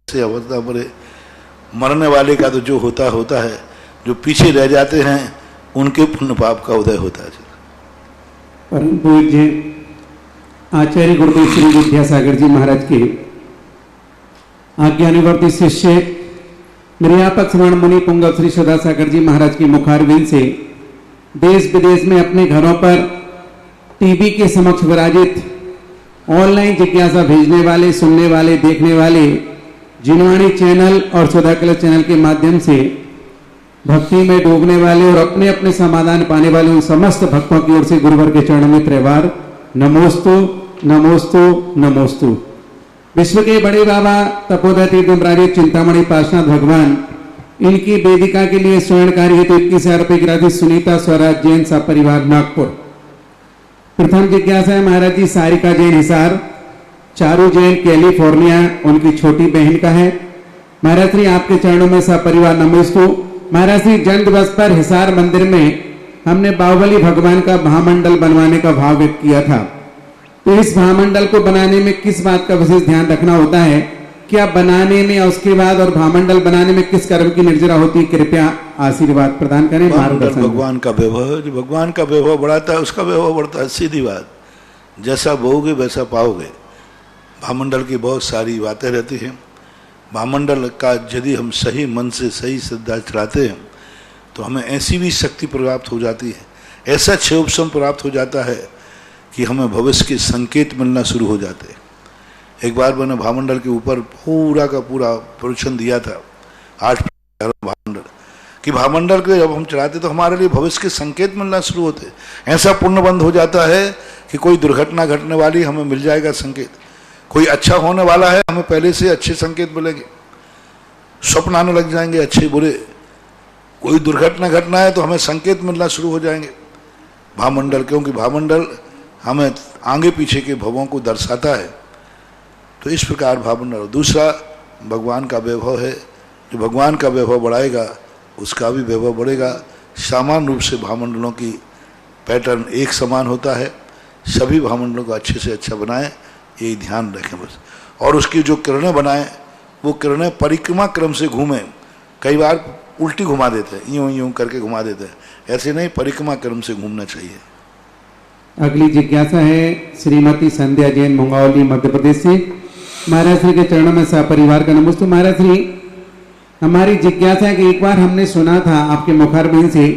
से अवस्था पर मरने वाले का तो जो होता होता है, जो पीछे रह जाते हैं उनके पुण्य पाप का उदय होता है। परम पूज्य आचार्य गुरुदेव श्री विद्यासागर जी महाराज के आज्ञानुवर्ती शिष्य निर्यापक श्रवण मुनि पुंगव श्री सुधासागर जी महाराज की मुखारविंद से देश विदेश में अपने घरों पर टीवी के समक्ष विराजित ऑनलाइन जिज्ञासा भेजने वाले, सुनने वाले, देखने वाले जिनवाणी चैनल और सुधा कलश चैनल के माध्यम से भक्ति में डूबने वाले और अपने अपने समाधान पाने वाले उन समस्त भक्तों की ओर से गुरुवर के चरणों में त्रिवार नमोस्तु नमोस्तु नमोस्तु। विश्व के बड़े बाबा तपोदय तीर्थ ब्रह्मराज चिंतामणि पार्षद भगवान इनकी वेदिका के लिए स्वर्णकारी हेतु 21,000 रुपए की राशि सुनीता स्वराज जैन सा परिवार नागपुर। प्रथम जिज्ञासा है महाराज जी सारिका जैन हिसार, चारू जैन कैलिफोर्निया उनकी छोटी बहन का है। महाराज श्री आपके चरणों में सब परिवार नमोस्तु। महाराज श्री जन्म दिवस पर हिसार मंदिर में हमने बाहुबली भगवान का महामंडल बनवाने का भाव व्यक्त किया था। तो इस महामंडल को बनाने में किस बात का विशेष ध्यान रखना होता है? क्या बनाने में और उसके बाद और महामंडल बनाने में किस कर्म की निर्जरा होती है? कृपया आशीर्वाद प्रदान करें, मार्गदर्शन। भगवान का वैभव, जो भगवान का वैभव बढ़ाता है उसका वैभव बढ़ता है, सीधी बात। जैसा बोओगे वैसा पाओगे। महामंडल की बहुत सारी बातें रहती हैं। महामंडल का यदि हम सही मन से सही श्रद्धा चढ़ाते हैं तो हमें ऐसी भी शक्ति प्राप्त हो जाती है, ऐसा क्षयोपशम प्राप्त हो जाता है कि हमें भविष्य के संकेत मिलना शुरू हो जाते हैं। एक बार मैंने महामंडल के ऊपर पूरा का पूरा प्रवचन दिया था, 8 महामंडल कि महामंडल के जब हम चढ़ाते तो हमारे लिए भविष्य के संकेत मिलना शुरू होते। ऐसा पुण्य बंद हो जाता है कि कोई दुर्घटना घटने वाली हमें मिल जाएगा संकेत, कोई अच्छा होने वाला है हमें पहले से अच्छे संकेत मिलेंगे, स्वप्न आने लग जाएंगे अच्छे बुरे, कोई दुर्घटना घटना है तो हमें संकेत मिलना शुरू हो जाएंगे महामंडल, क्योंकि महामंडल हमें आगे पीछे के भवों को दर्शाता है। तो इस प्रकार महामंडल। दूसरा भगवान का वैभव है, जो भगवान का वैभव बढ़ाएगा उसका भी वैभव बढ़ेगा। सामान्य रूप से महामंडलों की पैटर्न एक समान होता है, सभी महामंडलों को अच्छे से अच्छा बनाएं, यही ध्यान रखें बस। और उसकी जो किरणें बनाएं वो किरणें परिक्रमा क्रम से घूमें। कई बार उल्टी घुमा देते हैं, यूं यूं करके घुमा देते हैं, ऐसे नहीं, परिक्रमा क्रम से घूमना चाहिए। अगली जिज्ञासा है श्रीमती संध्या जैन मंगौली मध्य प्रदेश से। महाराज श्री के चरणों में सपरिवार का नमस्ते। महाराज श्री हमारी जिज्ञासा है कि एक बार हमने सुना था आपके मुखारबिंद से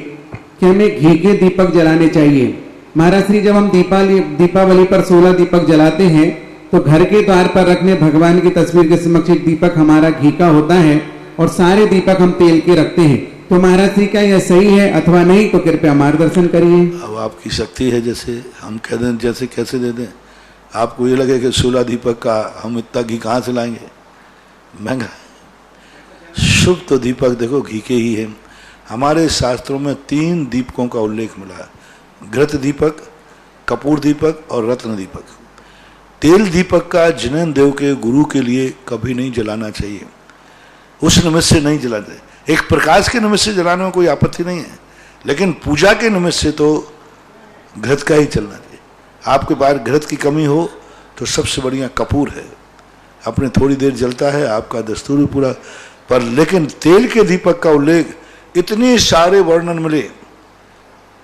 कि हमें घी के दीपक जलाने चाहिए। महाराज श्री जब हम दीपावली पर 16 दीपक जलाते हैं तो घर के द्वार पर रखने भगवान की तस्वीर के समक्ष एक दीपक हमारा घी का होता है और सारे दीपक हम तेल के रखते हैं। तो महाराज श्री क्या यह सही है अथवा नहीं? तो कृपया मार्गदर्शन करिए। अब आपकी शक्ति है, जैसे हम कह दें जैसे कैसे दे दें। आपको ये लगे कि 16 दीपक का हम इतना घी कहाँ से लाएंगे, महंगा। शुभ तो दीपक देखो घी के ही है। हमारे शास्त्रों में 3 दीपकों का उल्लेख मिला है, घृत दीपक, कपूर दीपक और रत्न दीपक। तेल दीपक का जिनेन्द्र देव के गुरु के लिए कभी नहीं जलाना चाहिए, उस निमित्त से नहीं जलाते। एक प्रकाश के निमित्त से जलाने में कोई आपत्ति नहीं है, लेकिन पूजा के निमित्त से तो घृत का ही चलना चाहिए। आपके पास घृत की कमी हो तो सबसे बढ़िया कपूर है, अपने थोड़ी देर जलता है, आपका दस्तूर भी पूरा। पर लेकिन तेल के दीपक का उल्लेख, इतने सारे वर्णन मिले।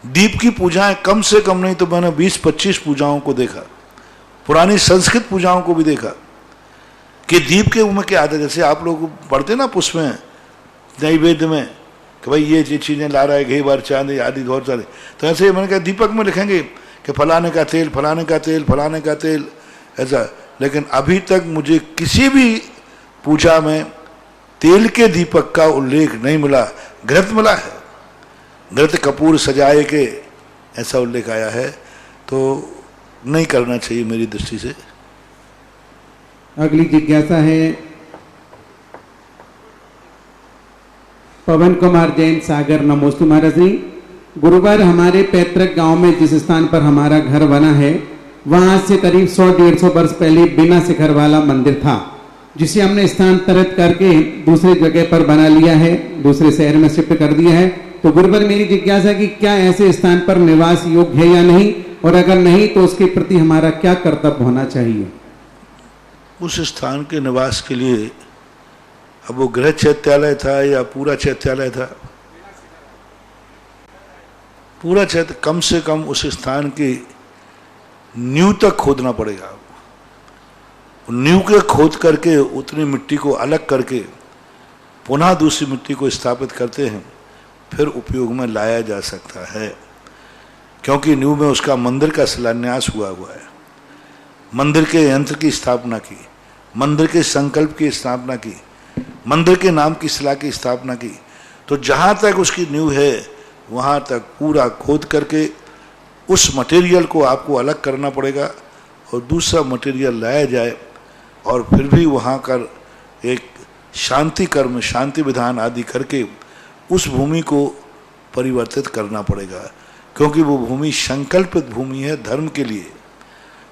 दीप की पूजाएं कम से कम नहीं तो मैंने 20-25 पूजाओं को देखा, पुरानी संस्कृत पूजाओं को भी देखा कि दीप के में क्या आता है। जैसे आप लोग पढ़ते ना पुष्प में, नैवेद्य में कि भाई ये चीज़ें ला रहा है, घी बार चांदी आदि बहुत सारे, तो ऐसे मैंने कहा दीपक में लिखेंगे कि फलाने का तेल, फलाने का तेल, फलाने का तेल, ऐसा। लेकिन अभी तक मुझे किसी भी पूजा में तेल के दीपक का उल्लेख नहीं मिला। घृत मिला है, घृत कपूर सजाए के ऐसा उल्लेख आया है, तो नहीं करना चाहिए मेरी दृष्टि से। अगली जिज्ञासा है पवन कुमार जैन सागर नमोस्तु। महाराज जी गुरुवार हमारे पैतृक गांव में जिस स्थान पर हमारा घर बना है वहां से करीब 100-150 वर्ष पहले बिना शिखर वाला मंदिर था, जिसे हमने स्थानांतरित करके दूसरे जगह पर बना लिया है, दूसरे शहर में शिफ्ट कर दिया है। तो गुरुवार मेरी जिज्ञासा कि क्या ऐसे स्थान पर निवास योग्य है या नहीं, और अगर नहीं तो उसके प्रति हमारा क्या कर्तव्य होना चाहिए? उस स्थान के निवास के लिए, अब वो गृह चैत्यालय था या पूरा चैत्यालय था, पूरा चैत्य, कम से कम उस स्थान की नींव तक खोदना पड़ेगा। नींव के खोद करके उतनी मिट्टी को अलग करके पुनः दूसरी मिट्टी को स्थापित करते हैं, फिर उपयोग में लाया जा सकता है। क्योंकि नींव में उसका मंदिर का शिलान्यास हुआ है, मंदिर के यंत्र की स्थापना की, मंदिर के संकल्प की स्थापना की, मंदिर के नाम की शिला की स्थापना की। तो जहाँ तक उसकी नींव है वहाँ तक पूरा खोद करके उस मटेरियल को आपको अलग करना पड़ेगा और दूसरा मटेरियल लाया जाए और फिर भी वहाँ कर एक शांति कर्म, शांति विधान आदि करके उस भूमि को परिवर्तित करना पड़ेगा, क्योंकि वो भूमि संकल्पित भूमि है धर्म के लिए।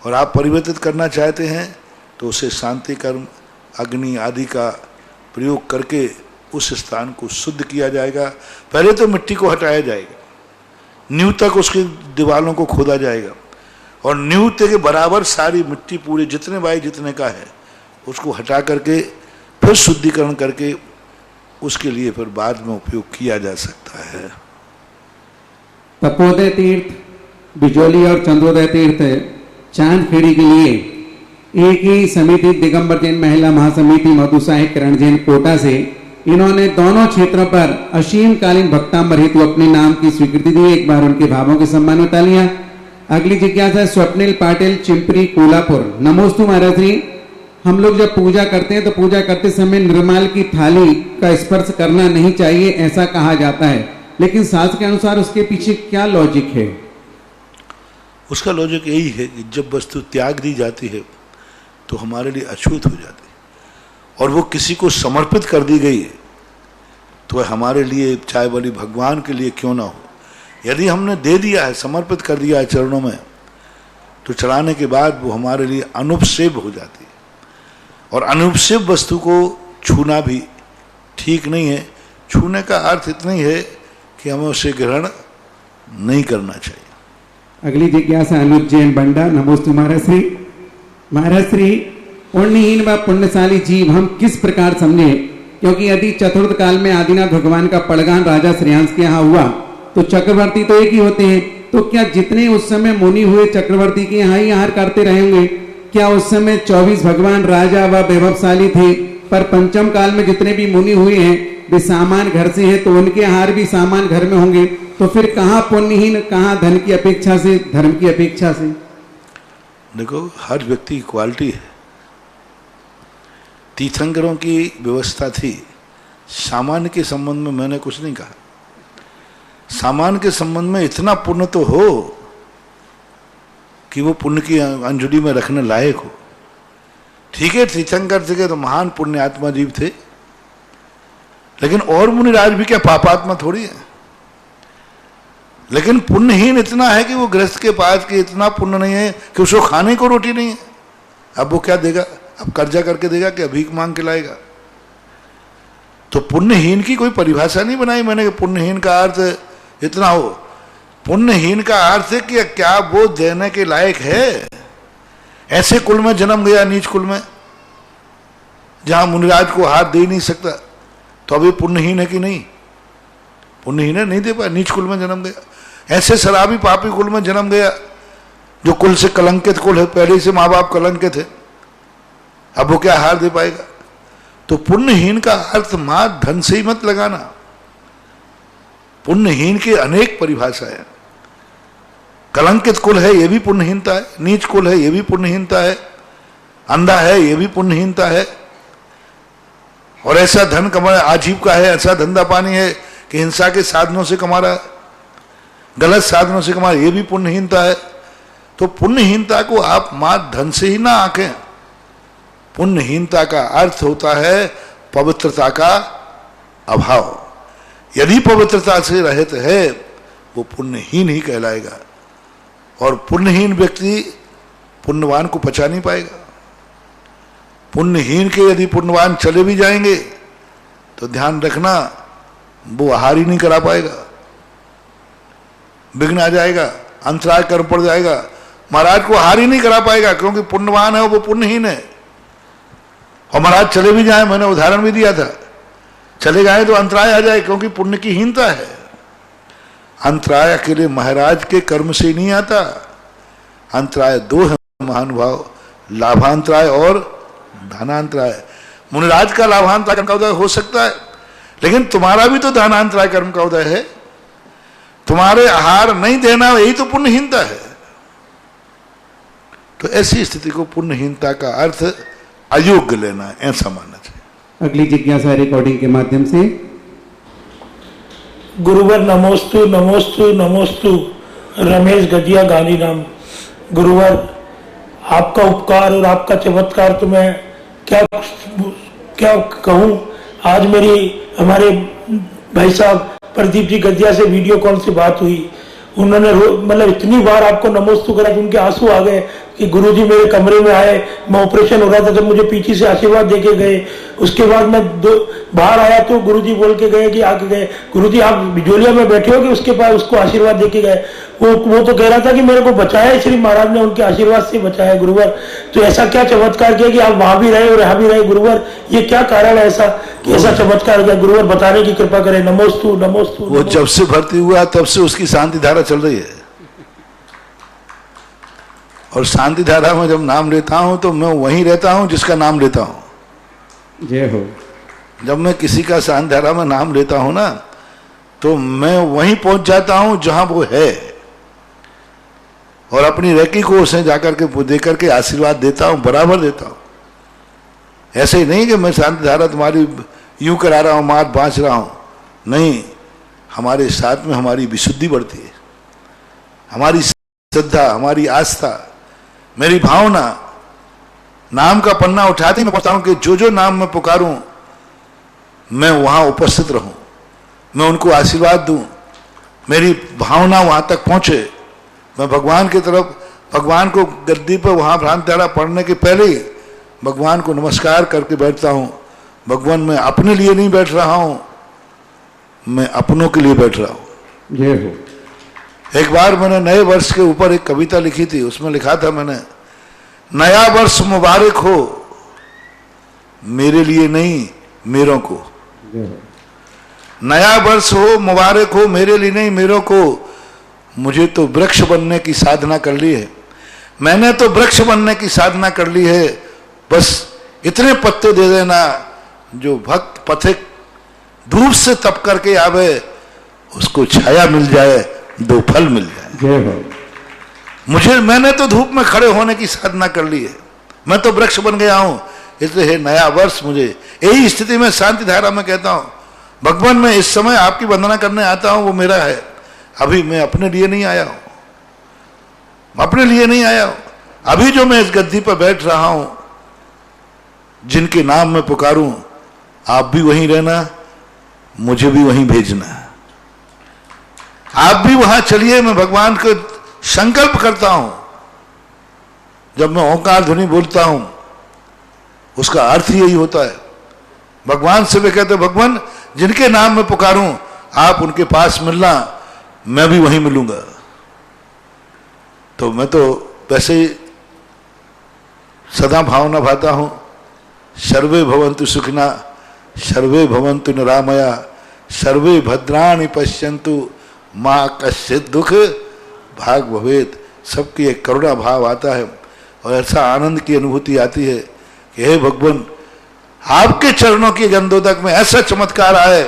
और आप परिवर्तित करना चाहते हैं तो उसे शांति कर्म, अग्नि आदि का प्रयोग करके उस स्थान को शुद्ध किया जाएगा। पहले तो मिट्टी को हटाया जाएगा, नींव तक उसकी दीवारों को खोदा जाएगा और नींव के बराबर सारी मिट्टी पूरे जितने बाई जितने का है उसको हटा करके फिर शुद्धिकरण करके उसके लिए फिर बाद में उपयोग किया जा सकता है। तपोदय तीर्थ, बिजोली और चंद्रोदय तीर्थ चांदखेड़ी के लिए एक ही समिति दिगंबर जैन महिला महासमिति मधुसाहिक करण जैन कोटा से इन्होंने दोनों क्षेत्रों पर असीम कालीन भक्तांबर हेतु अपने नाम की स्वीकृति दी। एक बार उनके भावों के सम्मान में तालियां। अगली जिज्ञासा स्वप्निल पाटिल, चिंपरी, कोल्हापुर। नमोस्तु महाराज जी, हम लोग जब पूजा करते हैं तो पूजा करते समय निर्माल की थाली का स्पर्श करना नहीं चाहिए ऐसा कहा जाता है, लेकिन शास्त्र के अनुसार उसके पीछे क्या लॉजिक है? उसका लॉजिक यही है कि जब वस्तु त्याग दी जाती है तो हमारे लिए अछूत हो जाती है और वो किसी को समर्पित कर दी गई है तो वह हमारे लिए, चाहे बलि भगवान के लिए क्यों ना हो, यदि हमने दे दिया है, समर्पित कर दिया है चरणों में, तो चढ़ाने के बाद वो हमारे लिए अनुपसेव हो जाती है। और अनुपसेव वस्तु को छूना भी ठीक नहीं है। छूने का अर्थ इतना ही है कि हमें उसे ग्रहण नहीं करना चाहिए। अगली जिज्ञासा अनुज जैन बंडा। नमोस्तु महाराज श्री। महाराज श्री, पुण्यहीन व पुण्यशाली जीव हम किस प्रकार समझे? क्योंकि यदि चतुर्थ काल में आदिनाथ भगवान का पड़गान राजा श्रेयांश के यहाँ हुआ तो चक्रवर्ती तो एक ही होते हैं, तो क्या जितने उस समय मुनि हुए चक्रवर्ती के यहाँ ही आहार करते रहेंगे? क्या उस समय 24 भगवान राजा व वैभवशाली थे, पर पंचम काल में जितने भी मुनि हुए हैं वे सामान घर से हैं, तो उनके आहार भी सामान घर में होंगे, तो फिर कहाँ पुण्यहीन, कहाँ धन की अपेक्षा से, धर्म की अपेक्षा से? देखो, हर व्यक्ति की क्वालिटी है। तीर्थंकरों की व्यवस्था थी, सामान्य के संबंध में मैंने कुछ नहीं कहा। सामान्य के संबंध में इतना पुण्य तो हो कि वो पुण्य की अंजुली में रखने लायक हो। ठीक है, तीर्थंकर थे तो महान पुण्य आत्मा जीव थे, लेकिन और मुनिराज भी क्या पापात्मा थोड़ी है। लेकिन पुण्यहीन इतना है कि वो गृहस्थ के पास कि इतना पुण्य नहीं है कि उसको खाने को रोटी नहीं है। अब वो क्या देगा? अब कर्जा करके देगा कि भीख मांग के लाएगा? तो पुण्यहीन की कोई परिभाषा नहीं बनाई मैंने कि पुण्यहीन का अर्थ इतना हो। पुण्यहीन का अर्थ है कि क्या वो देने के लायक है। ऐसे कुल में जन्म गया, नीच कुल में, जहां मुनिराज को हाथ दे ही नहीं सकता, तो अभी पुण्यहीन है कि नहीं? पुण्यहीन है, नहीं दे पाया, नीच कुल में जन्म गया। ऐसे शराबी पापी कुल में जन्म गया जो कुल से कलंकित कुल है, पहले से माँ बाप कलंकित है, अब वो क्या हार दे पाएगा? तो पुण्यहीन का अर्थ मां धन से ही मत लगाना। पुण्यहीन की अनेक परिभाषा है। कलंकित कुल है, यह भी पुण्यहीनता है। नीच कुल है, यह भी पुण्यहीनता है। अंधा है, यह भी पुण्यहीनता है। और ऐसा धन कमा, आजीविका है, ऐसा धंधा पानी है कि हिंसा के साधनों से कमा रहा है, गलत साधनों से कमा रहा है, यह भी पुण्यहीनता है। तो पुण्यहीनता को आप मात्र धन से ही ना आंकें। पुण्यहीनता का अर्थ होता है पवित्रता का अभाव। यदि पवित्रता से रहित है वो पुण्यहीन ही कहलाएगा। और पुण्यहीन व्यक्ति पुण्यवान को पचा नहीं पाएगा। पुण्यहीन के यदि पुण्यवान चले भी जाएंगे तो ध्यान रखना वो आहार ही नहीं करा पाएगा, विघ्न आ जाएगा, अंतराय कर पड़ जाएगा, महाराज को आहार ही नहीं करा पाएगा, क्योंकि पुण्यवान है वो पुण्यहीन है। और महाराज चले भी जाए, मैंने उदाहरण भी दिया था, चले गए तो अंतराय आ जाए, क्योंकि पुण्य की हीनता है। अंतराय अकेले महाराज के कर्म से नहीं आता। अंतराय दो है महानुभाव, लाभांतराय और दानांतराय। मुनिराज का लाभांतराय कर्म का उदय हो सकता है, लेकिन तुम्हारा भी तो दानांतराय कर्म का उदय है। तुम्हारे आहार नहीं देना यही तो पुण्यहीनता है। तो ऐसी स्थिति को पुण्यहीनता का अर्थ अयोग्य लेना है, ऐसा मानना चाहिए। अगली जिज्ञासा रिकॉर्डिंग के माध्यम से। गुरुवर नमोस्तु नमोस्तु नमोस्तु। रमेश गदिया गांधीधाम। गुरुवर आपका उपकार और आपका चमत्कार तो मैं क्या कहूँ। आज हमारे भाई साहब प्रदीप जी गदिया से वीडियो कॉल से बात हुई। उन्होंने मतलब इतनी बार आपको नमोस्तु करा कि उनके आंसू आ गए कि गुरुजी मेरे कमरे में आए, मैं ऑपरेशन हो रहा था, जब मुझे पीछे से आशीर्वाद देके गए। उसके बाद मैं बाहर आया तो गुरुजी बोल के गए कि आके गए, गुरुजी आप बिजोलिया में बैठे हो कि उसके पास उसको आशीर्वाद देके गए। वो तो कह रहा था कि मेरे को बचाया, श्री महाराज ने उनके आशीर्वाद से बचाया। गुरुवर तो ऐसा क्या चमत्कार किया कि आप वहां भी रहे और यहाँ भी रहे। गुरुवर ये क्या कारण है ऐसा कि ऐसा चमत्कार किया? गुरुवर बताने की कृपा करें। नमोस्तु नमोस्तु। वो जब से भर्ती हुआ तब से उसकी शांति धारा चल रही है, और शांति धारा में जब नाम लेता हूं तो मैं वहीं रहता हूं जिसका नाम लेता हूं। जय हो। जब मैं किसी का शांति धारा में नाम लेता हूं ना तो मैं वहीं पहुंच जाता हूं जहां वो है, और अपनी रेकी को उसे जाकर के देकर के आशीर्वाद देता हूं, बराबर देता हूं। ऐसे ही नहीं कि मैं शांति धारा तुम्हारी यूं करा रहा हूं, मात बांच रहा हूं, नहीं। हमारे साथ में हमारी विशुद्धि बढ़ती है, हमारी श्रद्धा, हमारी आस्था, मेरी भावना। नाम का पन्ना उठाते मैं कहता हूं कि जो जो नाम मैं पुकारूं मैं वहां उपस्थित रहूं, मैं उनको आशीर्वाद दूं, मेरी भावना वहां तक पहुंचे। मैं भगवान की तरफ, भगवान को गद्दी पर वहां भ्रांत धारा पढ़ने के पहले ही भगवान को नमस्कार करके बैठता हूं। भगवान मैं अपने लिए नहीं बैठ रहा हूं, मैं अपनों के लिए बैठ रहा हूं। जय हो। एक बार मैंने नए वर्ष के ऊपर एक कविता लिखी थी, उसमें लिखा था मैंने, नया वर्ष मुबारक हो मेरे लिए नहीं मेरों को। नया वर्ष हो मुबारक हो मेरे लिए नहीं मेरों को। मुझे तो वृक्ष बनने की साधना कर ली है, मैंने तो वृक्ष बनने की साधना कर ली है। बस इतने पत्ते दे देना जो भक्त पथिक धूप से तप करके आवे, उसको छाया मिल जाए, दो फल मिल जाए। मैंने तो धूप में खड़े होने की साधना कर ली है, मैं तो वृक्ष बन गया हूं। इसलिए नया वर्ष मुझे, यही स्थिति में शांति धारा में कहता हूं, भगवान मैं इस समय आपकी वंदना करने आता हूं, वो मेरा है। अभी मैं अपने लिए नहीं आया हूं, अपने लिए नहीं आया हूं। अभी जो मैं इस गद्दी पर बैठ रहा हूं, जिनके नाम में पुकारूं, आप भी वहीं रहना, मुझे भी वहीं भेजना। आप भी वहां चलिए। मैं भगवान को संकल्प करता हूं, जब मैं ओंकार ध्वनि बोलता हूं उसका अर्थ यही होता है। भगवान से वे कहते, भगवान जिनके नाम में पुकारूं आप उनके पास मिलना, मैं भी वहीं मिलूंगा। तो मैं तो वैसे ही सदा भावना भाता हूं, सर्वे भवन्तु सुखिना सर्वे भवन्तु निरामया सर्वे भद्राणि पश्यन्तु मां कश्चित् दुख भाग भवेत। सबकी एक करुणा भाव आता है और ऐसा आनंद की अनुभूति आती है कि हे भगवान, आपके चरणों की गंधों तक में ऐसा चमत्कार आए,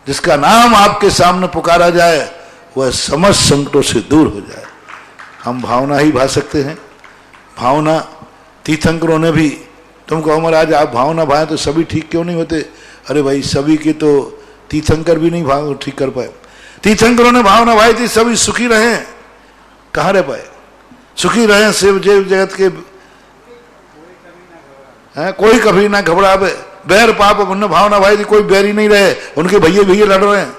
जिसका नाम आपके सामने पुकारा जाए वह समस्त संकटों से दूर हो जाए। हम भावना ही भा सकते हैं। भावना तीर्थंकरों ने भी, तुम कहो महाराज आप भावना भाए तो सभी ठीक क्यों नहीं होते? अरे भाई, सभी की तो तीर्थंकर भी नहीं भाव ठीक कर पाए। तीर्थंकरों ने भावना भाई थी सभी सुखी रहे, कहाँ रह पाए? सुखी रहे शिव जीव जगत के हैं, कोई कभी ना घबरावे, बैर पाप उन्होंने भावना भाई थी, कोई बैरी नहीं रहे, उनके भैया भैया लड़ रहे हैं।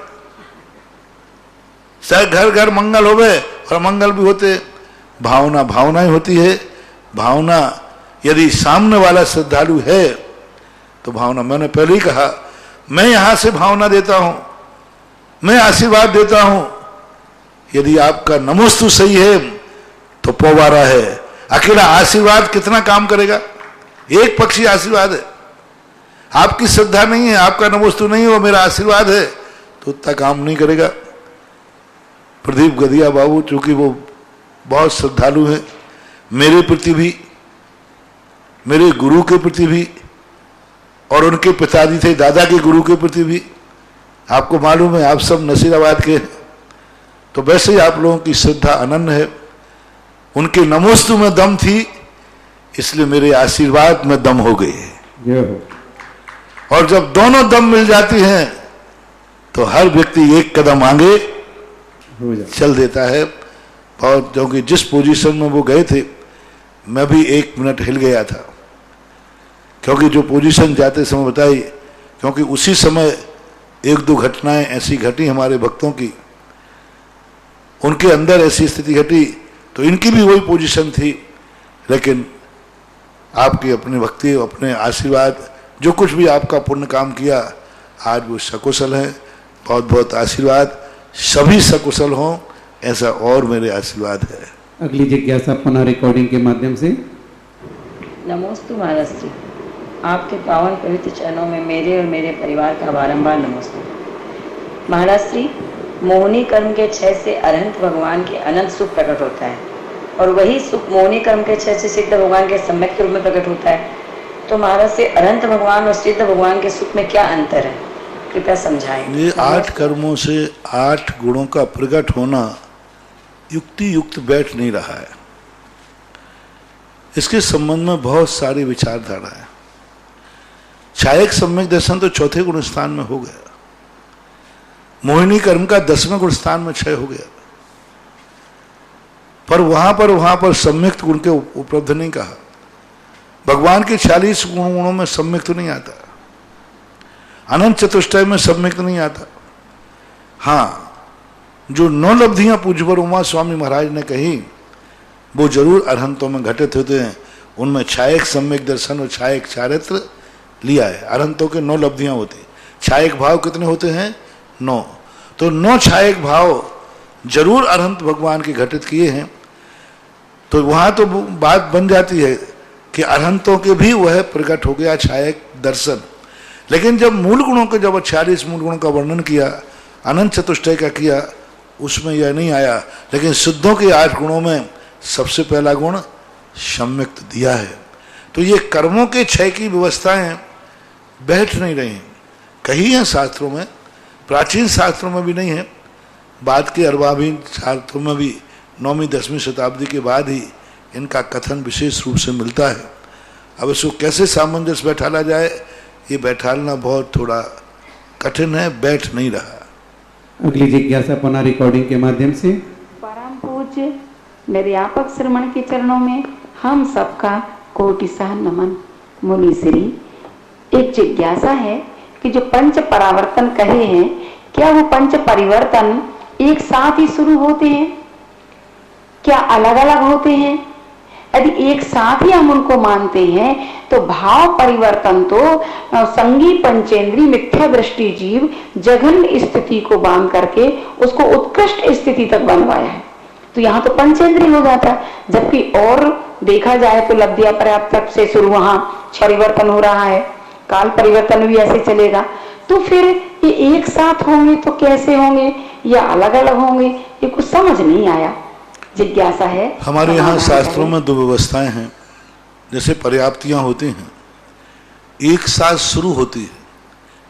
शायद घर घर मंगल होवे और मंगल भी होते। भावना भावना ही होती है। भावना यदि सामने वाला श्रद्धालु है तो भावना, मैंने पहले ही कहा, मैं यहां से भावना देता हूं, मैं आशीर्वाद देता हूं। यदि आपका नमोस्तु सही है तो पोवारा है। अकेला आशीर्वाद कितना काम करेगा? एक पक्षी आशीर्वाद है। आपकी श्रद्धा नहीं है, आपका नमोस्तु नहीं हो, मेरा आशीर्वाद है, तो उतना काम नहीं करेगा। प्रदीप गदिया बाबू चूंकि वो बहुत श्रद्धालु हैं, मेरे प्रति भी, मेरे गुरु के प्रति भी, और उनके पिताजी थे दादा के गुरु के प्रति भी। आपको मालूम है आप सब नसीराबाद के, तो वैसे ही आप लोगों की श्रद्धा अनन्य है। उनके नमोस्तु में दम थी, इसलिए मेरे आशीर्वाद में दम हो गई है। और जब दोनों दम मिल जाती हैं तो हर व्यक्ति एक कदम आगे हो जाए। चल देता है। और क्योंकि जिस पोजीशन में वो गए थे, मैं भी 1 मिनट हिल गया था, क्योंकि जो पोजीशन जाते समय बताई, क्योंकि उसी समय 1-2 घटनाएं ऐसी घटी हमारे भक्तों की, उनके अंदर ऐसी स्थिति घटी, तो इनकी भी वही पोजीशन थी। लेकिन आपकी अपनी भक्ति, अपने आशीर्वाद, जो कुछ भी आपका पुण्य काम किया, आज वो सकुशल है। बहुत बहुत आशीर्वाद, सभी सकुशल हों, ऐसा और मेरे आशीर्वाद है। अगली जिज्ञासा पुनः रिकॉर्डिंग के माध्यम से। नमोस्तु महाराज श्री, आपके पावन पवित्र चरणों में मेरे और मेरे परिवार का बारंबार नमस्ते। महाराज श्री, मोहिनी कर्म के क्षय से अरहंत भगवान के अनंत सुख प्रकट होता है, और वही सुख मोहिनी कर्म के क्षय से सिद्ध भगवान के सम्यक रूप में प्रकट होता है। तो महाराज से अरहंत भगवान और सिद्ध भगवान के सुख में क्या अंतर है, कृपया समझाएं। ये 8 कर्मों से 8 गुणों का प्रकट होना युक्ति युक्त बैठ नहीं रहा है। इसके संबंध में बहुत सारी विचारधारा है। छायक सम्यक दर्शन तो 4थे गुण स्थान में हो गया, मोहिनी कर्म का 10वें गुण स्थान में क्षय हो गया, पर वहां पर सम्यक गुण के उपलब्ध नहीं कहा। भगवान के 40 गुणों में सम्यक तो नहीं आता, अनंत चतुष्टय में सम्यक नहीं आता। हाँ, जो 9 लब्धियां पूज्यवर उमा स्वामी महाराज ने कही, वो जरूर अरहंतों में घटित होते हैं। उनमें छायक सम्यक दर्शन और छायक चारित्र लिया है। अरहंतों के 9 लब्धियां होती हैं। छायक भाव कितने होते हैं? 9। तो 9 छायक भाव जरूर अरहंत भगवान के घटित किए हैं। तो वहां तो बात बन जाती है कि अरहंतों के भी वह प्रकट हो गया छायक दर्शन। लेकिन जब मूल गुणों के, जब 46 मूल गुणों का वर्णन किया, अनंत चतुष्टय का किया, उसमें यह नहीं आया। लेकिन सिद्धों के 8 गुणों में सबसे पहला गुण सम्यक्त दिया है। तो ये कर्मों के क्षय की व्यवस्थाएं बैठ नहीं रही हैं। कही हैं शास्त्रों में, प्राचीन शास्त्रों में भी नहीं है, बाद के अर्वाभीन शास्त्रों में भी 9वीं 10वीं शताब्दी के बाद ही इनका कथन विशेष रूप से मिलता है। अब इसको कैसे सामंजस्य बैठाला जाए, ये बैठालना बहुत थोड़ा कठिन है, बैठ नहीं रहा। अगली जिज्ञासा पुनः रिकॉर्डिंग के माध्यम से। परम पूज्य निर्यापक श्रमण के चरणों में हम सबका कोटिशाह नमन। मुनि श्री, एक जिज्ञासा है कि जो पंच परावर्तन कहे हैं, क्या वो पंच परिवर्तन एक साथ ही शुरू होते हैं, क्या अलग अलग होते हैं? यदि एक साथ ही हम उनको मानते हैं तो भाव परिवर्तन तो संगी पंचेंद्री मिथ्या दृष्टि जीव जघन्य स्थिति को बांध करके उसको उत्कृष्ट स्थिति तक बनवाया है। तो यहाँ तो पंचेंद्री हो जाता है, जबकि और देखा जाए तो लब्धिया पर्याप्त से शुरू वहां परिवर्तन हो रहा है, काल परिवर्तन भी ऐसे चलेगा। तो फिर ये एक साथ होंगे तो कैसे होंगे या अलग अलग होंगे, ये कुछ समझ नहीं आया। जिज्ञासा है। हमारे यहाँ शास्त्रों में 2 व्यवस्थाएं हैं। जैसे पर्याप्तियां होती हैं, एक साथ शुरू होती है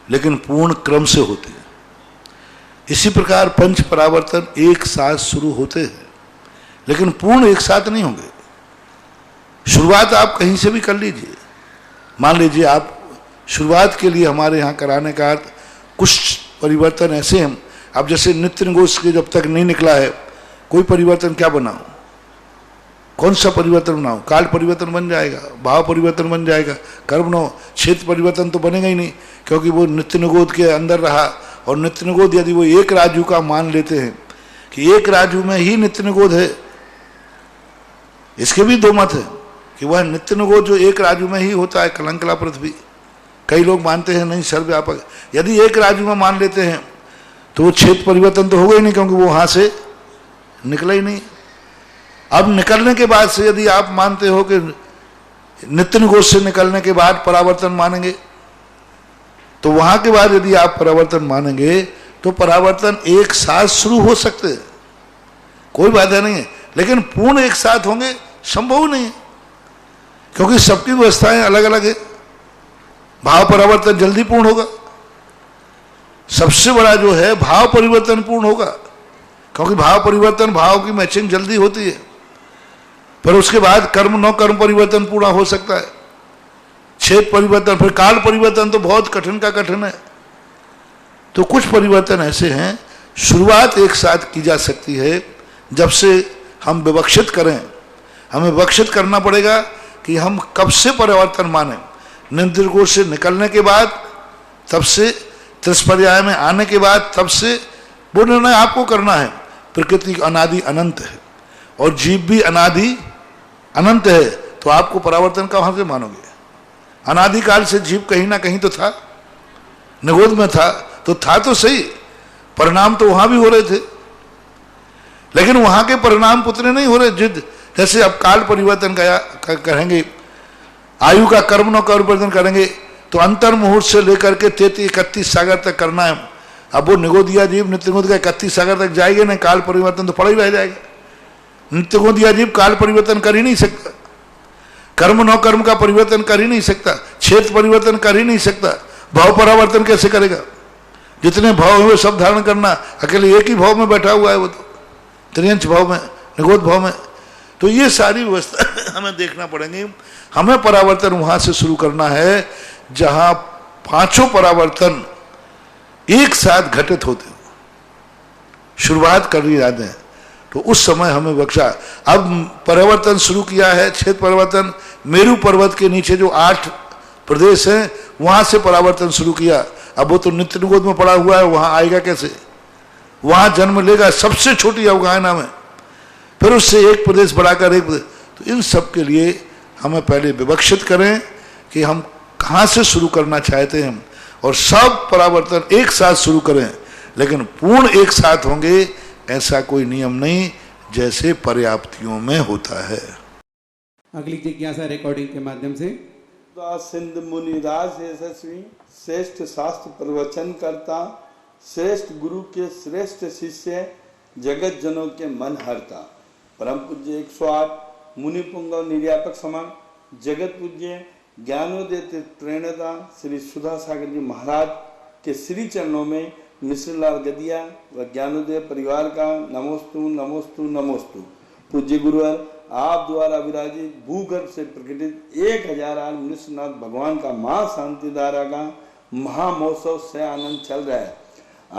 लेकिन पूर्ण क्रम से होती है। इसी प्रकार पंच परावर्तन एक साथ शुरू होते हैं लेकिन पूर्ण एक साथ नहीं होंगे। शुरुआत आप कहीं से भी कर लीजिए। मान लीजिए आप शुरुआत के लिए हमारे यहाँ कराने का अर्थ कुछ परिवर्तन ऐसे हैं। अब जैसे नित्य निगोष के जब तक नहीं निकला है, कोई परिवर्तन क्या बनाओ, कौन सा परिवर्तन बनाओ? काल परिवर्तन बन जाएगा, भाव परिवर्तन बन जाएगा, कर्म नो क्षेत्र परिवर्तन तो बनेगा ही नहीं, क्योंकि वो नित्य निगोध के अंदर रहा। और नित्य निगोध यदि वो एक राजू का मान लेते हैं कि एक राजू में ही नित्य निगोध है, इसके भी 2 मत है कि वह नित्य निगोध जो एक राजू में ही होता है, कलंकला पृथ्वी। कई लोग मानते हैं नहीं सर्वव्यापक। यदि एक राजू में मान लेते हैं तो वो क्षेत्र परिवर्तन तो होगा ही नहीं, क्योंकि वो वहां से निकला ही नहीं। अब निकलने के बाद से यदि आप मानते हो कि नित्य निगोध से निकलने के बाद परावर्तन मानेंगे, तो वहां के बाद यदि आप परावर्तन मानेंगे तो परावर्तन एक साथ शुरू हो सकते हैं, कोई बाधा नहीं है। लेकिन पूर्ण एक साथ होंगे संभव नहीं है, क्योंकि सबकी व्यवस्थाएं अलग अलग है। भाव परावर्तन जल्दी पूर्ण होगा, सबसे बड़ा जो है भाव परिवर्तन पूर्ण होगा, क्योंकि भाव परिवर्तन, भाव की मैचिंग जल्दी होती है। पर उसके बाद कर्म नो कर्म परिवर्तन पूरा हो सकता है, क्षेत्र परिवर्तन, फिर काल परिवर्तन तो बहुत कठिन का कठिन है। तो कुछ परिवर्तन ऐसे हैं, शुरुआत एक साथ की जा सकती है जब से हम विवक्षित करें। हमें विवक्षित करना पड़ेगा कि हम कब से परिवर्तन माने। निंद्रकोश से निकलने के बाद, तब से त्रिस्पर्याय में आने के बाद, तब से वो निर्णय आपको करना है। प्रकृति अनादि अनंत है और जीव भी अनादि अनंत है, तो आपको परावर्तन कहाँ से मानोगे? अनादिकाल से जीव कहीं ना कहीं तो था, निगोद में था, तो था तो सही, परिणाम तो वहां भी हो रहे थे, लेकिन वहां के परिणाम उतने नहीं हो रहे जिद जैसे अब काल परिवर्तन करेंगे, आयु का कर्म न परिवर्तन करेंगे, तो अंतर मुहूर्त से लेकर के 33-31 सागर तक करना है। अब वो निगोदिया जीव नित्यगोद का 31 सागर तक जाएंगे ना, काल परिवर्तन तो पड़ा ही रह जाएगा। नित्यगोदिया जीव काल परिवर्तन कर ही नहीं सकता, कर्म न कर्म का परिवर्तन कर ही नहीं सकता, क्षेत्र परिवर्तन कर ही नहीं सकता, भाव परावर्तन कैसे करेगा? जितने भाव हुए सब धारण करना, अकेले एक ही भाव में बैठा हुआ है वो, तो त्रियंश भाव में, निगोद भाव में। तो ये सारी व्यवस्था हमें देखना पड़ेंगे। हमें परावर्तन वहां से शुरू करना है जहां पांचों परावर्तन एक साथ घटित होते हो, शुरुआत कर ली जाते हैं। तो उस समय हमें बख्शा। अब परिवर्तन शुरू किया है, क्षेत्र परिवर्तन, मेरू पर्वत के नीचे जो 8 प्रदेश हैं वहां से परावर्तन शुरू किया। अब वो तो नित्य निगोद में पड़ा हुआ है, वहां आएगा कैसे? वहां जन्म लेगा सबसे छोटी अवगाहना में, फिर उससे एक प्रदेश बढ़ाकर एक प्रदेश। तो इन सब के लिए हमें पहले विवक्षित करें कि हम कहाँ से शुरू करना चाहते हैं, और सब परावर्तन एक साथ शुरू करें, लेकिन पूर्ण एक साथ होंगे ऐसा कोई नियम नहीं जैसे पर्याप्तियों में होता है। अगली जिज्ञासा रिकॉर्डिंग के माध्यम से। सिंध मुनिराज यशस्वी, श्रेष्ठ शास्त्र प्रवचन करता, श्रेष्ठ गुरु के श्रेष्ठ शिष्य, जगत जनों के मन हरता। परम पूज्य 108 मुनि पुंगव निर्यापक समान जगत पूज्य ज्ञानोदय प्रेरणा श्री सुधा सागर जी महाराज के श्री चरणों में मिश्रलाल गदिया व ज्ञानोदय परिवार का नमोस्तु नमोस्तु नमोस्तु। पूज्य गुरुवर, आप द्वारा विराजित भूगर्भ से प्रकटित 1000 मनुष्यनाथ भगवान का महा शांति धारा का महामहोत्सव से आनंद चल रहा है।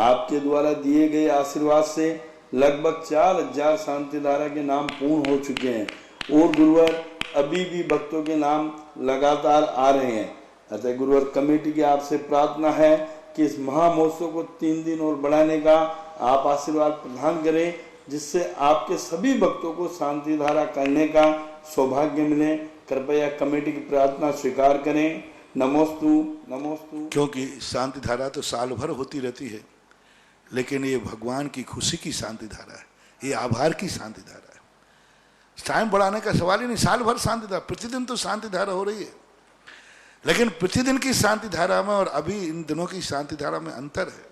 आपके द्वारा दिए गए आशीर्वाद से लगभग 4000 शांति धारा के नाम पूर्ण हो चुके हैं और गुरुवर अभी भी भक्तों के नाम लगातार आ रहे हैं। अतः गुरुवर कमेटी की आपसे प्रार्थना है कि इस महामहोत्सव को 3 दिन और बढ़ाने का आप आशीर्वाद प्रदान करें, जिससे आपके सभी भक्तों को शांति धारा करने का सौभाग्य मिले। कृपया कमेटी की प्रार्थना स्वीकार करें। नमोस्तु नमोस्तु। क्योंकि शांति धारा तो साल भर होती रहती है, लेकिन ये भगवान की खुशी की शांति धारा है, ये आभार की शांति धारा है। टाइम बढ़ाने का सवाल ही नहीं, साल भर शांति धारा, प्रतिदिन तो शांति धारा हो रही है, लेकिन प्रतिदिन की शांति धारा में और अभी इन दिनों की शांति धारा में अंतर है।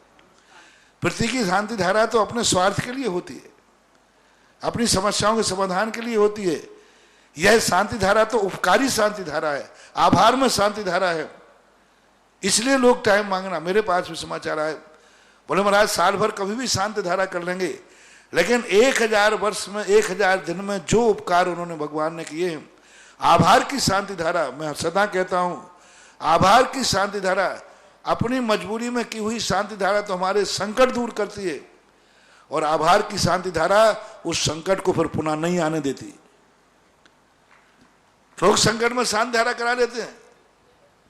प्रति की शांति धारा तो अपने स्वार्थ के लिए होती है, अपनी समस्याओं के समाधान के लिए होती है। यह शांति धारा तो उपकारी शांति धारा है, आभार में शांति धारा है। इसलिए लोग टाइम मांगना। मेरे पास भी समाचार आए, बोले महाराज साल भर कभी भी शांति धारा कर लेंगे, लेकिन 1000 वर्ष में 1000 दिन में जो उपकार उन्होंने भगवान ने किए हैं, आभार की शांति धारा, मैं सदा कहता हूं आभार की शांति धारा, अपनी मजबूरी में की हुई शांति धारा तो हमारे संकट दूर करती है, और आभार की शांति धारा उस संकट को फिर पुनः नहीं आने देती। लोग संकट में शांति धारा करा देते हैं,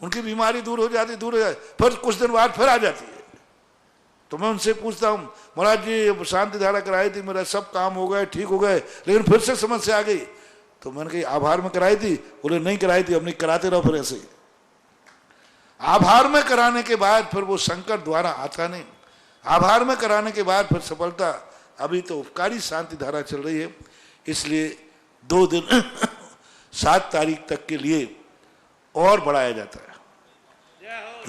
उनकी बीमारी दूर हो जाती, फिर कुछ दिन बाद फिर आ जाती है। तो मैं उनसे पूछता हूं, महाराज जी शांति धारा कराई थी, मेरा सब काम हो गए, ठीक हो गए, लेकिन फिर से समस्या आ गई। तो मैंने कही आभार में कराई थी? बोले नहीं कराई थी। अब नहीं कराते रहो फिर ऐसे। आभार में कराने के बाद फिर वो संकट द्वारा आता नहीं, आभार में कराने के बाद फिर सफलता। अभी तो उपकारी शांति धारा चल रही है, इसलिए 2 दिन 7 तारीख तक के लिए और बढ़ाया जाता है।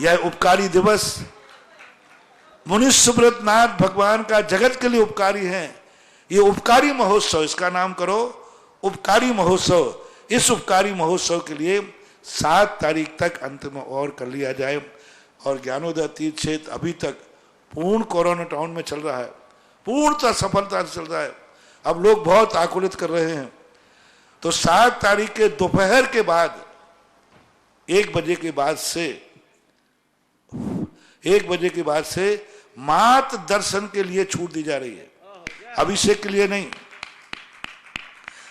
यह उपकारी दिवस मुनि सुब्रत नाथ भगवान का जगत के लिए उपकारी है। ये उपकारी महोत्सव, इसका नाम करो उपकारी महोत्सव। इस उपकारी महोत्सव के लिए 7 तारीख तक अंत में और कर लिया जाए। और ज्ञानोदय तीर्थ क्षेत्र अभी तक पूर्ण कोरोना टाउन में चल रहा है, पूर्णतः सफलता से चल रहा है। अब लोग बहुत आकुलित कर रहे हैं। तो 7 तारीख के दोपहर के बाद 1 बजे के बाद से मात्र दर्शन के लिए छूट दी जा रही है, अभिषेक के लिए नहीं।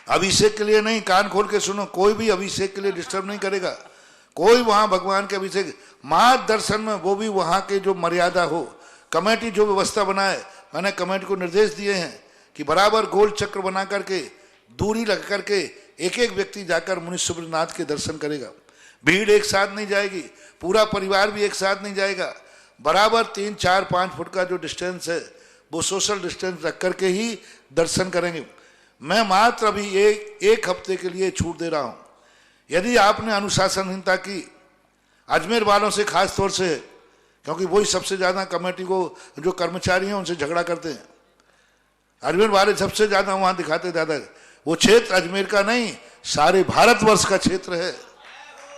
अभिषेक के लिए नहीं, कान खोल के सुनो, कोई भी अभिषेक के लिए डिस्टर्ब नहीं करेगा, कोई वहां भगवान के अभिषेक, मात्र दर्शन में, वो भी वहां के जो मर्यादा हो। कमेटी जो व्यवस्था बनाए, मैंने कमेटी को निर्देश दिए हैं कि बराबर गोल चक्र बना करके दूरी लग करके एक एक व्यक्ति जाकर मुनि सुब्रतनाथ के दर्शन करेगा। भीड़ एक साथ नहीं जाएगी, पूरा परिवार भी एक साथ नहीं जाएगा, बराबर 3, 4, 5 फुट का जो डिस्टेंस है वो सोशल डिस्टेंस रख करके ही दर्शन करेंगे। मैं मात्र अभी एक हफ्ते के लिए छूट दे रहा हूं। यदि आपने अनुशासनहीनता की, अजमेर वालों से खास तौर से, क्योंकि वही सबसे ज्यादा कमेटी को जो कर्मचारी हैं उनसे झगड़ा करते हैं, अजमेर वाले सबसे ज्यादा वहां दिखाते ज्यादा। वो क्षेत्र अजमेर का नहीं, सारे भारतवर्ष का क्षेत्र है,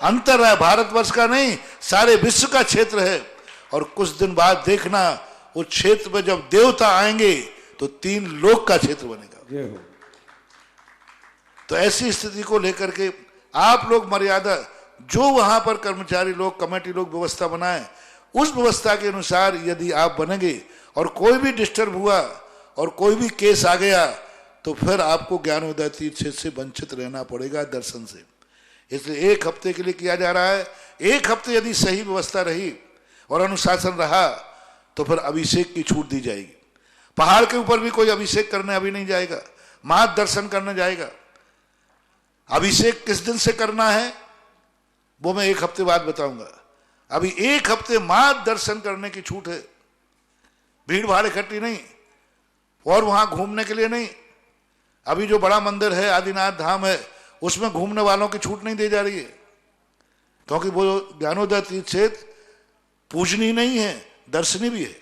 अंतर है, भारतवर्ष का नहीं सारे विश्व का क्षेत्र है। और कुछ दिन बाद देखना, उस क्षेत्र में जब देवता आएंगे तो 3 लोक का क्षेत्र बनेगा। तो ऐसी स्थिति को लेकर के आप लोग मर्यादा, जो वहां पर कर्मचारी लोग, कमेटी लोग व्यवस्था बनाए, उस व्यवस्था के अनुसार यदि आप बनेंगे और कोई भी डिस्टर्ब हुआ और कोई भी केस आ गया तो फिर आपको ज्ञानोदय तीर्थ क्षेत्र से वंचित रहना पड़ेगा दर्शन से। इसलिए 1 हफ्ते के लिए किया जा रहा है। 1 हफ्ते यदि सही व्यवस्था रही और अनुशासन रहा तो फिर अभिषेक की छूट दी जाएगी। पहाड़ के ऊपर भी कोई अभिषेक करने अभी नहीं जाएगा, मात्र दर्शन करने जाएगा। अभिषेक किस दिन से करना है वो मैं 1 हफ्ते बाद बताऊंगा। अभी 1 हफ्ते मात्र दर्शन करने की छूट है, भीड़ भाड़ इकट्ठी नहीं और वहां घूमने के लिए नहीं। अभी जो बड़ा मंदिर है, आदिनाथ धाम है, उसमें घूमने वालों की छूट नहीं दी जा रही है, क्योंकि वो ज्ञानोदय तीर्थ क्षेत्र पूजनीय नहीं है, दर्शनीय भी है।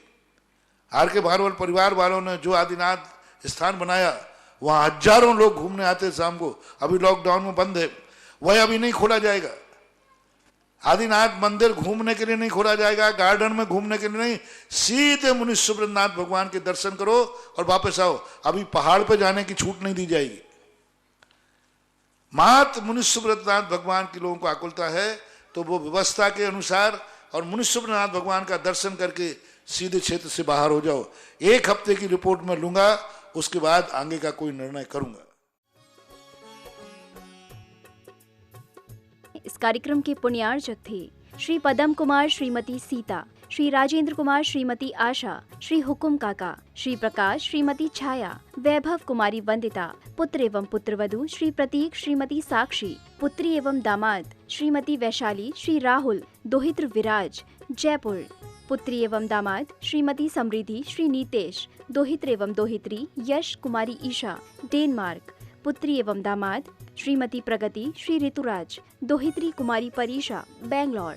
आर के भारवल परिवार वालों ने जो आदिनाथ स्थान बनाया, वहां हजारों लोग घूमने आते शाम को। अभी लॉकडाउन में बंद है, वह अभी नहीं खोला जाएगा। आदिनाथ मंदिर घूमने के लिए नहीं खोला जाएगा, गार्डन में घूमने के लिए नहीं, सीधे मुनि सुब्रतनाथ भगवान के दर्शन करो और वापस आओ। अभी पहाड़ पे जाने की छूट नहीं दी जाएगी। मात्र मुनि सुब्रतनाथ भगवान के लोगों को आकुलता है तो वो व्यवस्था के अनुसार और मुनि सुब्रतनाथ भगवान का दर्शन करके सीधे क्षेत्र से बाहर हो जाओ। 1 हफ्ते की रिपोर्ट मैं लूंगा, उसके बाद आगे का कोई निर्णय करूंगा। इस कार्यक्रम के पुण्यार्चक थे श्री पदम कुमार श्रीमती सीता, श्री राजेंद्र कुमार श्रीमती आशा, श्री हुकुम काका, श्री प्रकाश श्रीमती छाया, वैभव कुमारी वंदिता, पुत्र एवं पुत्रवधू श्री प्रतीक श्रीमती साक्षी, पुत्री एवं दामाद श्रीमती वैशाली, श्री राहुल, दोहित्र विराज जयपुर, पुत्री एवं दामाद श्रीमती समृद्धि, श्री नीतेश, दोहित्र एवं दोहित्री यश कुमारी ईशा डेनमार्क, पुत्री एवं दामाद श्रीमती प्रगति, श्री ऋतुराज, दोहित्री कुमारी Parisha Bangalore.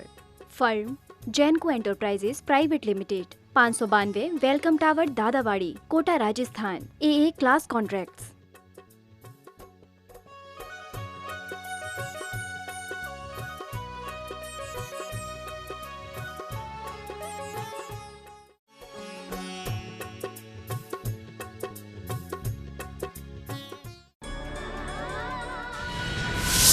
Firm Jainco enterprises private limited, 592 welcome tower Dadawadi, Kota Rajasthan. AA class contracts.